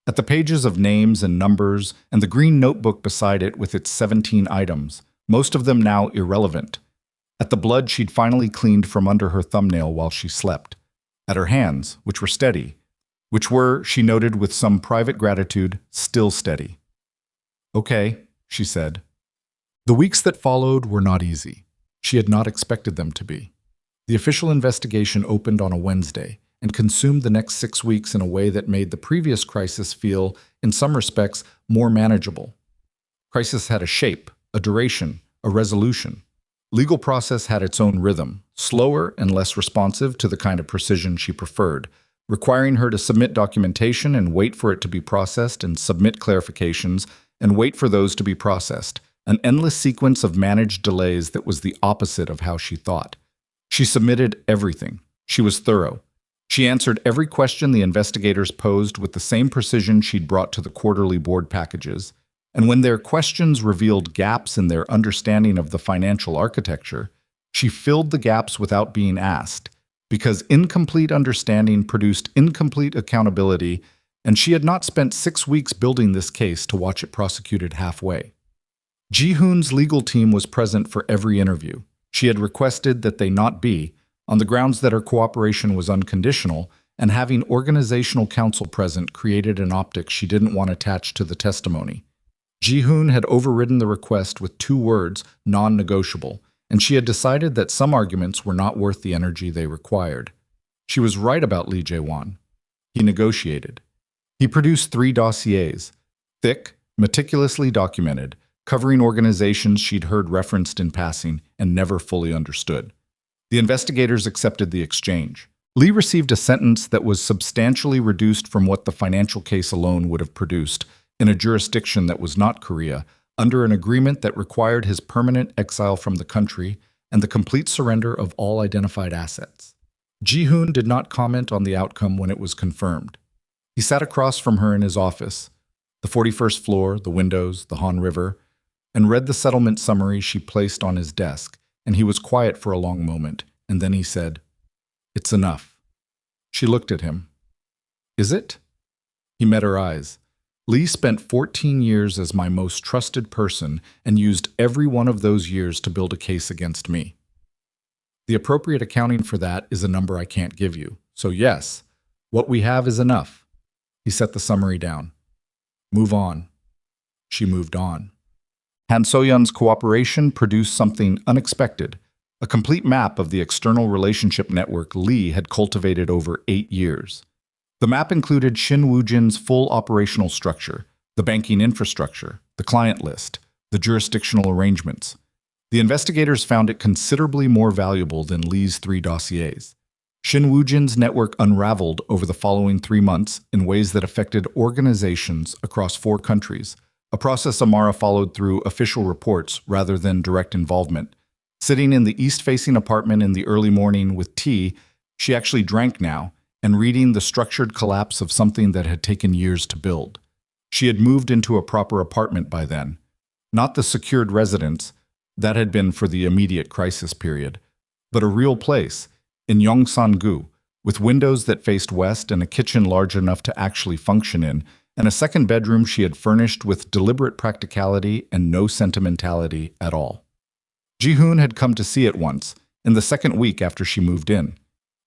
at the pages of names and numbers and the green notebook beside it with its 17 items, most of them now irrelevant, at the blood she'd finally cleaned from under her thumbnail while she slept, at her hands, which were steady, which were, she noted with some private gratitude, still steady. Okay, she said. The weeks that followed were not easy. She had not expected them to be. The official investigation opened on a Wednesday and consumed the next 6 weeks in a way that made the previous crisis feel, in some respects, more manageable. Crisis had a shape, a duration, a resolution. Legal process had its own rhythm, slower and less responsive to the kind of precision she preferred, requiring her to submit documentation and wait for it to be processed and submit clarifications and wait for those to be processed, an endless sequence of managed delays that was the opposite of how she thought. She submitted everything. She was thorough. She answered every question the investigators posed with the same precision she'd brought to the quarterly board packages. And when their questions revealed gaps in their understanding of the financial architecture, she filled the gaps without being asked, because incomplete understanding produced incomplete accountability, and she had not spent 6 weeks building this case to watch it prosecuted halfway. Ji-hoon's legal team was present for every interview. She had requested that they not be, on the grounds that her cooperation was unconditional, and having organizational counsel present created an optic she didn't want attached to the testimony. Ji-hoon had overridden the request with 2 words, non-negotiable, and she had decided that some arguments were not worth the energy they required. She was right about Lee Jae-won. He negotiated. He produced 3 dossiers, thick, meticulously documented, covering organizations she'd heard referenced in passing and never fully understood. The investigators accepted the exchange. Lee received a sentence that was substantially reduced from what the financial case alone would have produced, in a jurisdiction that was not Korea, under an agreement that required his permanent exile from the country and the complete surrender of all identified assets. Ji-hoon did not comment on the outcome when it was confirmed. He sat across from her in his office, the 41st floor, the windows, the Han River, and read the settlement summary she placed on his desk, and he was quiet for a long moment, and then he said, "It's enough." She looked at him. "Is it?" He met her eyes. "Lee spent 14 years as my most trusted person and used every one of those years to build a case against me. The appropriate accounting for that is a number I can't give you. So yes, what we have is enough." He set the summary down. "Move on." She moved on. Han So-yeon's cooperation produced something unexpected, a complete map of the external relationship network Lee had cultivated over 8 years. The map included Shin Woo-jin's full operational structure, the banking infrastructure, the client list, the jurisdictional arrangements. The investigators found it considerably more valuable than Lee's 3 dossiers. Shin Woo-jin's network unraveled over the following 3 months in ways that affected organizations across 4 countries, a process Amara followed through official reports rather than direct involvement. Sitting in the east-facing apartment in the early morning with tea, she actually drank now, and reading the structured collapse of something that had taken years to build. She had moved into a proper apartment by then, not the secured residence that had been for the immediate crisis period, but a real place in Yongsan-gu, with windows that faced west and a kitchen large enough to actually function in, and a second bedroom she had furnished with deliberate practicality and no sentimentality at all. Ji-hoon had come to see it once, in the second week after she moved in.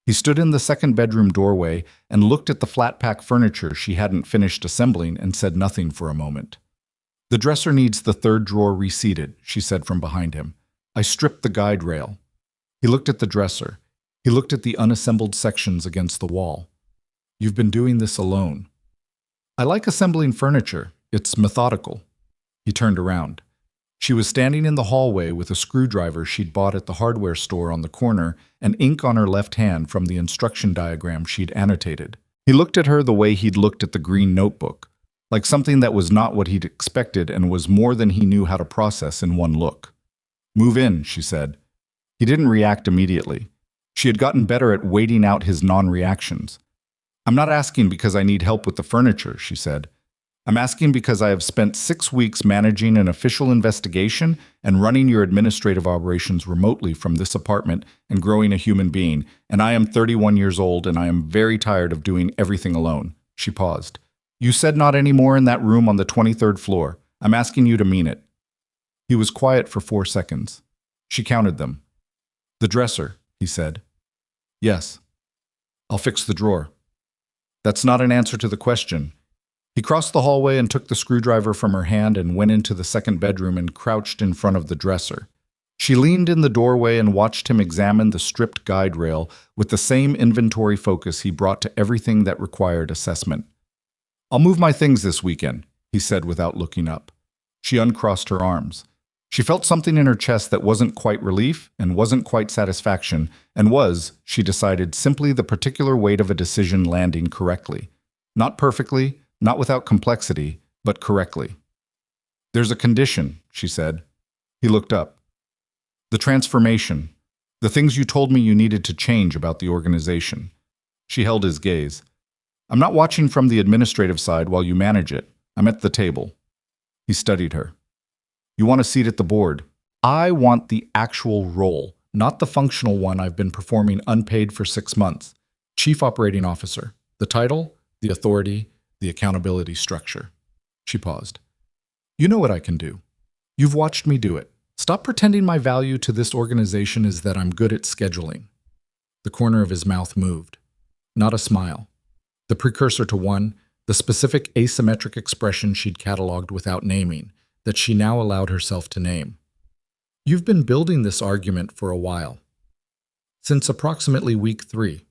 He stood in the second bedroom doorway and looked at the flat-pack furniture she hadn't finished assembling and said nothing for a moment. "The dresser needs the third drawer reseated," she said from behind him. "I stripped the guide rail." He looked at the dresser. He looked at the unassembled sections against the wall. "You've been doing this alone." "I like assembling furniture. It's methodical." He turned around. She was standing in the hallway with a screwdriver she'd bought at the hardware store on the corner and ink on her left hand from the instruction diagram she'd annotated. He looked at her the way he'd looked at the green notebook, like something that was not what he'd expected and was more than he knew how to process in one look. "Move in," she said. He didn't react immediately. She had gotten better at waiting out his non-reactions. "I'm not asking because I need help with the furniture," she said. "I'm asking because I have spent 6 weeks managing an official investigation and running your administrative operations remotely from this apartment and growing a human being, and I am 31 years old and I am very tired of doing everything alone." She paused. "You said not any more in that room on the 23rd floor. I'm asking you to mean it." He was quiet for 4 seconds. She counted them. "The dresser," he said. "Yes." "I'll fix the drawer." "That's not an answer to the question." He crossed the hallway and took the screwdriver from her hand and went into the second bedroom and crouched in front of the dresser. She leaned in the doorway and watched him examine the stripped guide rail with the same inventory focus he brought to everything that required assessment. "I'll move my things this weekend," he said without looking up. She uncrossed her arms. She felt something in her chest that wasn't quite relief and wasn't quite satisfaction, and was, she decided, simply the particular weight of a decision landing correctly. Not perfectly, not without complexity, but correctly. "There's a condition," she said. He looked up. "The transformation. The things you told me you needed to change about the organization." She held his gaze. "I'm not watching from the administrative side while you manage it. I'm at the table." He studied her. "You want a seat at the board. I want the actual role, not the functional one I've been performing unpaid for 6 months. Chief Operating Officer. The title, the authority, the accountability structure." She paused. "You know what I can do. You've watched me do it. Stop pretending my value to this organization is that I'm good at scheduling." The corner of his mouth moved. Not a smile. The precursor to one, the specific asymmetric expression she'd cataloged without naming, that she now allowed herself to name. "You've been building this argument for a while. Since approximately week 3,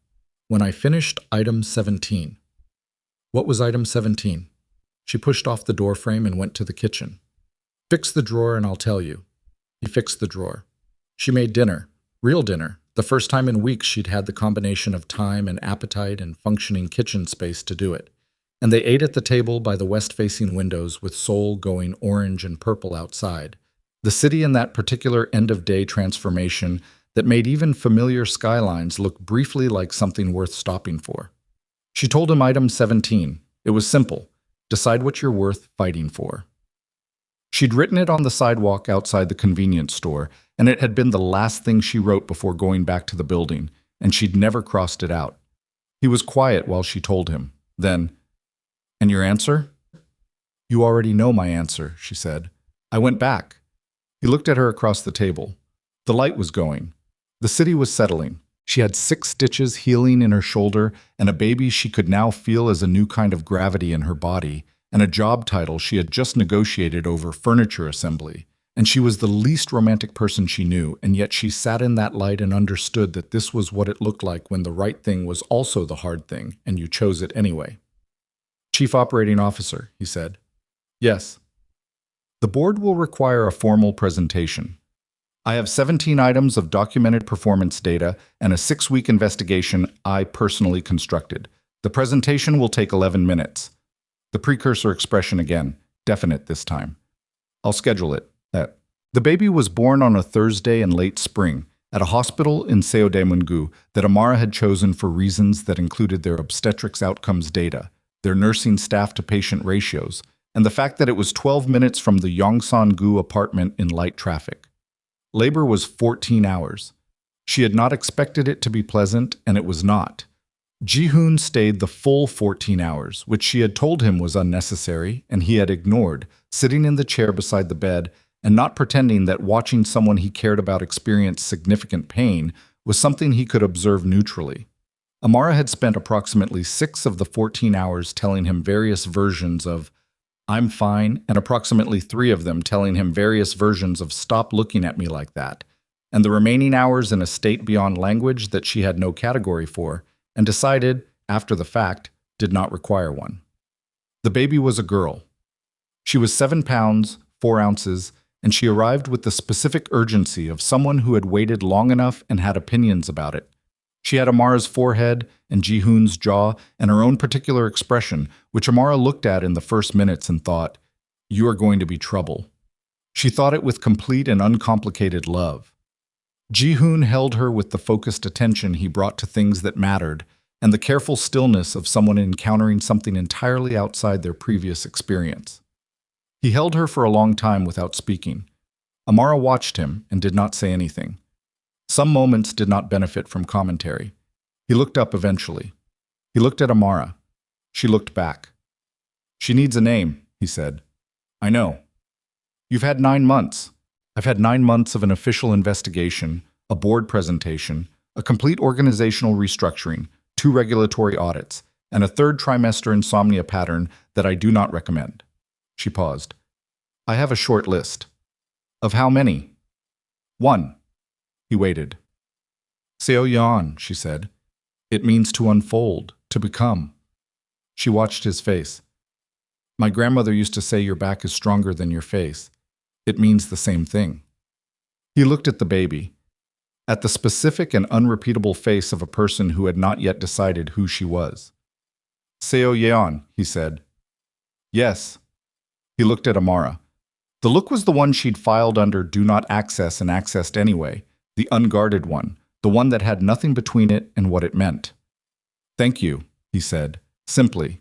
when I finished item 17. What was item 17? She pushed off the doorframe and went to the kitchen. "Fix the drawer and I'll tell you." He fixed the drawer. She made dinner, real dinner, the first time in weeks she'd had the combination of time and appetite and functioning kitchen space to do it. and they ate at the table by the west-facing windows with Seoul going orange and purple outside. The city in that particular end-of-day transformation that made even familiar skylines look briefly like something worth stopping for. She told him item 17. It was simple. Decide what you're worth fighting for. She'd written it on the sidewalk outside the convenience store, and it had been the last thing she wrote before going back to the building, and she'd never crossed it out. He was quiet while she told him. Then, "And your answer?" "You already know my answer," she said. "I went back." He looked at her across the table. The light was going. The city was settling. She had 6 stitches healing in her shoulder and a baby she could now feel as a new kind of gravity in her body, and a job title she had just negotiated over furniture assembly. And she was the least romantic person she knew, and yet she sat in that light and understood that this was what it looked like when the right thing was also the hard thing, and you chose it anyway. "Chief Operating Officer," he said. "Yes." "The board will require a formal presentation. I have 17 items of documented performance data and a 6-week investigation I personally constructed. The presentation will take 11 minutes. The precursor expression again, definite this time. I'll schedule it. The baby was born on a Thursday in late spring at a hospital in Seodaemungu that Amara had chosen for reasons that included their obstetrics outcomes data, their nursing staff-to-patient ratios, and the fact that it was 12 minutes from the Yongsan-gu apartment in light traffic. Labor was 14 hours. She had not expected it to be pleasant, and it was not. Ji-hoon stayed the full 14 hours, which she had told him was unnecessary, and he had ignored, sitting in the chair beside the bed and not pretending that watching someone he cared about experience significant pain was something he could observe neutrally. Amara had spent approximately 6 of the 14 hours telling him various versions of "I'm fine," and approximately 3 of them telling him various versions of "stop looking at me like that," and the remaining hours in a state beyond language that she had no category for, and decided, after the fact, did not require one. The baby was a girl. She was 7 pounds, 4 ounces, and she arrived with the specific urgency of someone who had waited long enough and had opinions about it. She had Amara's forehead and Ji-hoon's jaw and her own particular expression, which Amara looked at in the first minutes and thought, "You are going to be trouble." She thought it with complete and uncomplicated love. Ji-hoon held her with the focused attention he brought to things that mattered, and the careful stillness of someone encountering something entirely outside their previous experience. He held her for a long time without speaking. Amara watched him and did not say anything. Some moments did not benefit from commentary. He looked up eventually. He looked at Amara. She looked back. "She needs a name," he said. "I know. You've had 9 months. I've had 9 months of an official investigation, a board presentation, a complete organizational restructuring, 2 regulatory audits, and a 3rd trimester insomnia pattern that I do not recommend." She paused. "I have a short list." "Of how many?" "1. He waited. "Seoyeon," she said. "It means to unfold, to become." She watched his face. "My grandmother used to say your back is stronger than your face. It means the same thing." He looked at the baby, at the specific and unrepeatable face of a person who had not yet decided who she was. "Seoyeon," he said. "Yes." He looked at Amara. The look was the one she'd filed under Do Not Access and accessed anyway, the unguarded one, the one that had nothing between it and what it meant. "Thank you," he said, simply,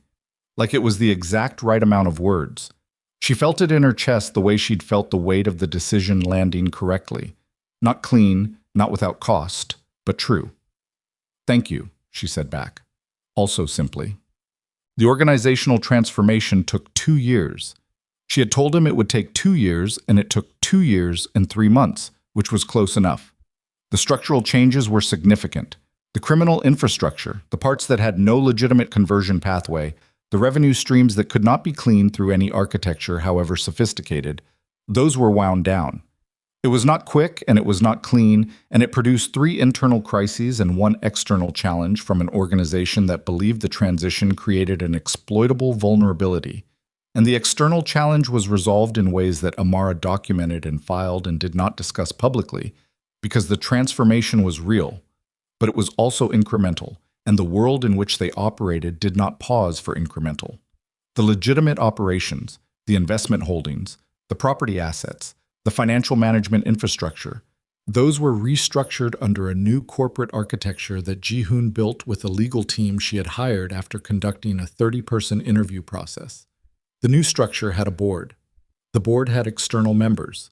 like it was the exact right amount of words. She felt it in her chest the way she'd felt the weight of the decision landing correctly. Not clean, not without cost, but true. "Thank you," she said back, also simply. The organizational transformation took 2 years. She had told him it would take 2 years, and it took 2 years and 3 months, which was close enough. The structural changes were significant. The criminal infrastructure, the parts that had no legitimate conversion pathway, the revenue streams that could not be cleaned through any architecture, however sophisticated, those were wound down. It was not quick and it was not clean, and it produced 3 internal crises and 1 external challenge from an organization that believed the transition created an exploitable vulnerability. And the external challenge was resolved in ways that Amara documented and filed and did not discuss publicly, because the transformation was real, but it was also incremental, and the world in which they operated did not pause for incremental. The legitimate operations, the investment holdings, the property assets, the financial management infrastructure, those were restructured under a new corporate architecture that Ji-hoon built with a legal team she had hired after conducting a 30-person interview process. The new structure had a board. The board had external members.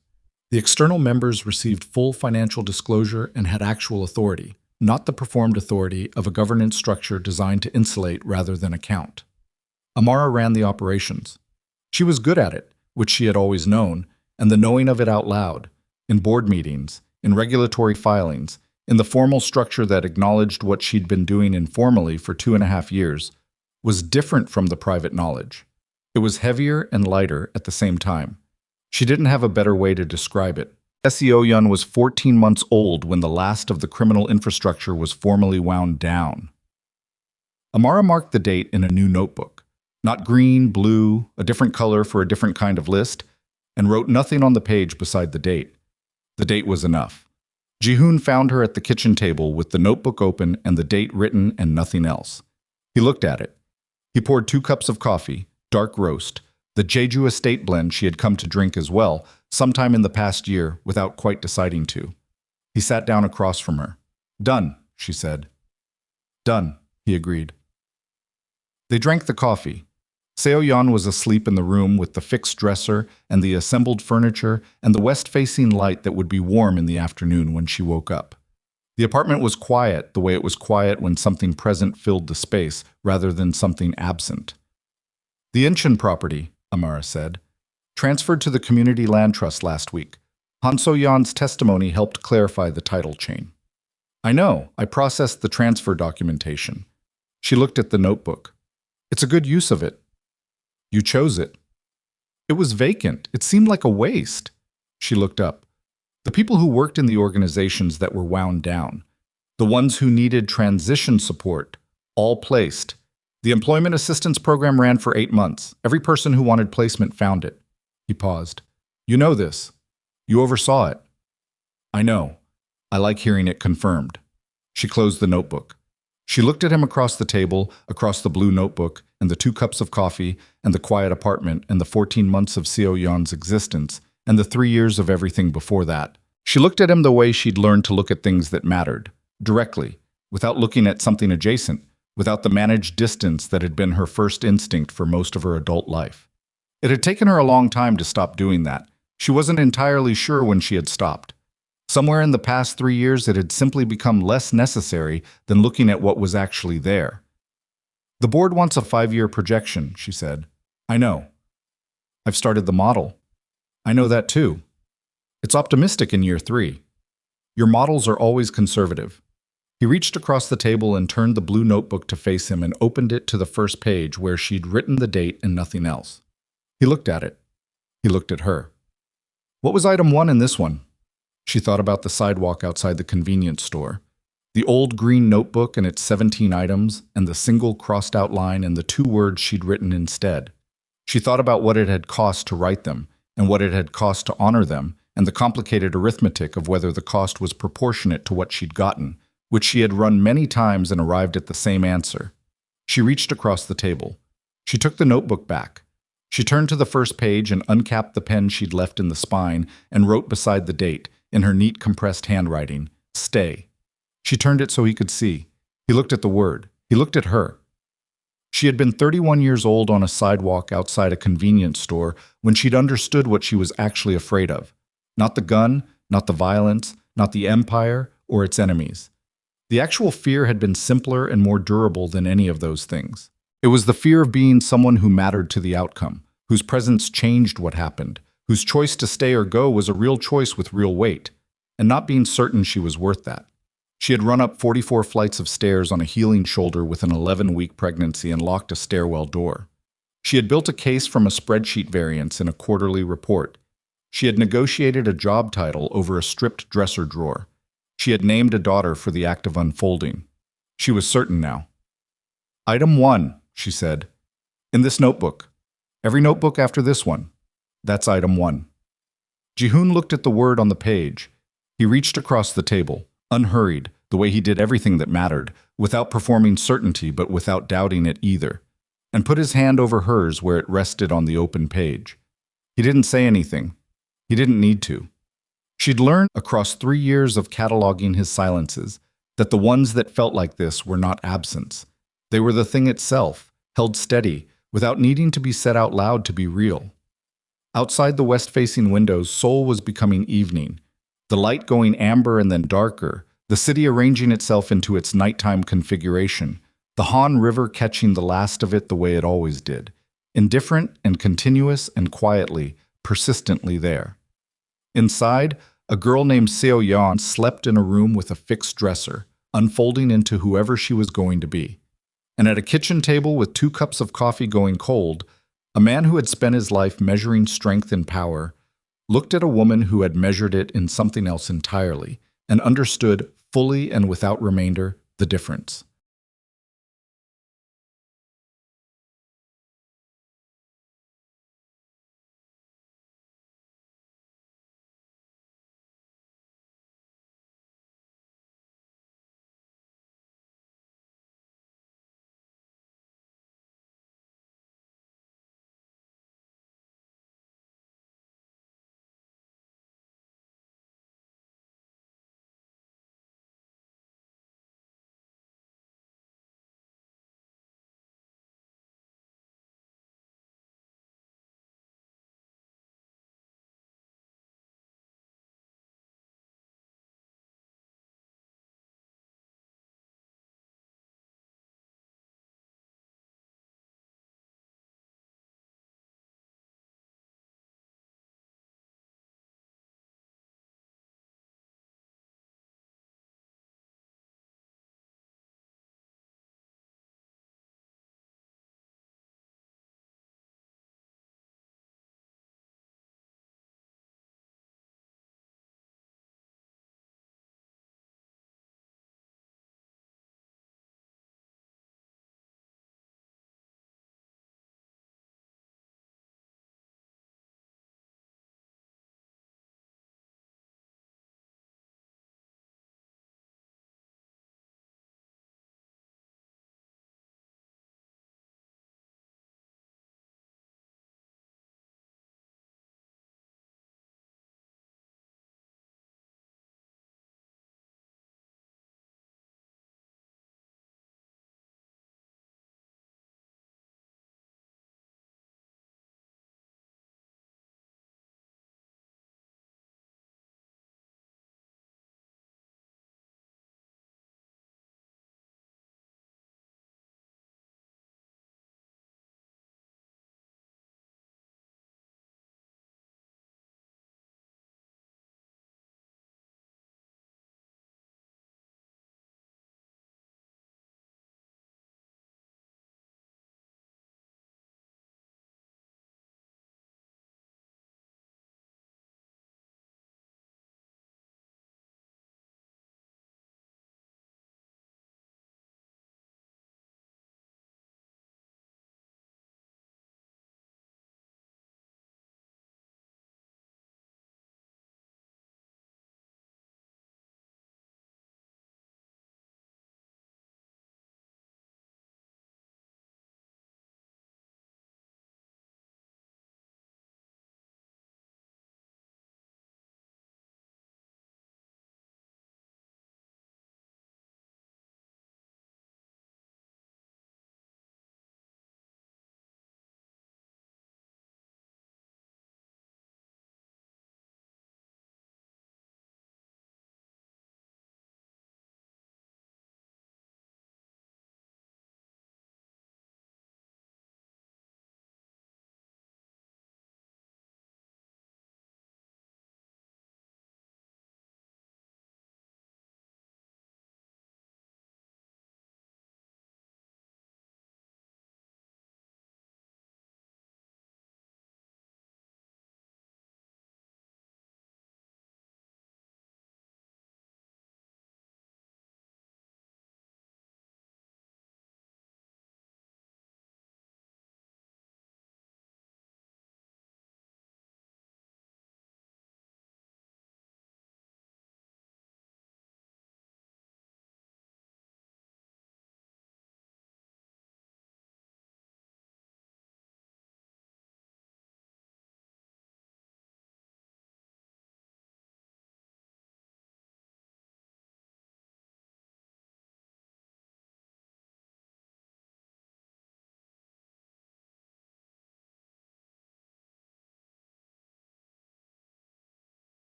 The external members received full financial disclosure and had actual authority, not the performed authority of a governance structure designed to insulate rather than account. Amara ran the operations. She was good at it, which she had always known, and the knowing of it out loud, in board meetings, in regulatory filings, in the formal structure that acknowledged what she'd been doing informally for 2.5 years, was different from the private knowledge. It was heavier and lighter at the same time. She didn't have a better way to describe it. Seo-yeon was 14 months old when the last of the criminal infrastructure was formally wound down. Amara marked the date in a new notebook. Not green, blue, a different color for a different kind of list, and wrote nothing on the page beside the date. The date was enough. Ji-hoon found her at the kitchen table with the notebook open and the date written and nothing else. He looked at it. He poured 2 cups of coffee, dark roast, the Jeju Estate blend she had come to drink as well, sometime in the past year, without quite deciding to. He sat down across from her. "Done," she said. "Done," he agreed. They drank the coffee. Seo-yeon was asleep in the room with the fixed dresser and the assembled furniture and the west-facing light that would be warm in the afternoon when she woke up. The apartment was quiet the way it was quiet when something present filled the space rather than something absent. "The Incheon property," Amara said, "transferred to the Community Land Trust last week. Han So-yeon's testimony helped clarify the title chain." "I know. I processed the transfer documentation." She looked at the notebook. "It's a good use of it." "You chose it." "It was vacant. It seemed like a waste." She looked up. The people who worked in the organizations that were wound down, the ones who needed transition support, all placed. The employment assistance program ran for 8 months. Every person who wanted placement found it. He paused. "You know this. You oversaw it." "I know. I like hearing it confirmed." She closed the notebook. She looked at him across the table, across the blue notebook, and the 2 cups of coffee, and the quiet apartment, and the 14 months of Seo-yeon's existence, and the 3 years of everything before that. She looked at him the way she'd learned to look at things that mattered, directly, without looking at something adjacent, without the managed distance that had been her first instinct for most of her adult life. It had taken her a long time to stop doing that. She wasn't entirely sure when she had stopped. Somewhere in the past 3 years, it had simply become less necessary than looking at what was actually there. "The board wants a 5-year projection," she said. "I know. I've started the model. I know that too. It's optimistic in year 3. Your models are always conservative." He reached across the table and turned the blue notebook to face him and opened it to the first page where she'd written the date and nothing else. He looked at it. He looked at her. "What was item 1 in this one?" She thought about the sidewalk outside the convenience store, the old green notebook and its 17 items, and the single crossed-out line and the 2 words she'd written instead. She thought about what it had cost to write them, and what it had cost to honor them, and the complicated arithmetic of whether the cost was proportionate to what she'd gotten, which she had run many times and arrived at the same answer. She reached across the table. She took the notebook back. She turned to the first page and uncapped the pen she'd left in the spine and wrote beside the date, in her neat compressed handwriting, "Stay." She turned it so he could see. He looked at the word. He looked at her. She had been 31 years old on a sidewalk outside a convenience store when she'd understood what she was actually afraid of. Not the gun, not the violence, not the empire or its enemies. The actual fear had been simpler and more durable than any of those things. It was the fear of being someone who mattered to the outcome, whose presence changed what happened, whose choice to stay or go was a real choice with real weight, and not being certain she was worth that. She had run up 44 flights of stairs on a healing shoulder with an 11-week pregnancy and locked a stairwell door. She had built a case from a spreadsheet variance in a quarterly report. She had negotiated a job title over a stripped dresser drawer. She had named a daughter for the act of unfolding. She was certain now. "Item 1, she said. "In this notebook. Every notebook after this one. That's item 1. Ji-hoon looked at the word on the page. He reached across the table, unhurried, the way he did everything that mattered, without performing certainty but without doubting it either. and put his hand over hers where it rested on the open page. He didn't say anything. He didn't need to. She'd learned across 3 years of cataloging his silences that the ones that felt like this were not absence. They were the thing itself, held steady, without needing to be said out loud to be real. Outside the west-facing windows, Seoul was becoming evening, the light going amber and then darker, the city arranging itself into its nighttime configuration, the Han River catching the last of it the way it always did, indifferent and continuous and quietly, persistently there. Inside, a girl named Seo Yeon slept in a room with a fixed dresser, unfolding into whoever she was going to be. And at a kitchen table with 2 cups of coffee going cold, a man who had spent his life measuring strength and power looked at a woman who had measured it in something else entirely and understood fully and without remainder the difference.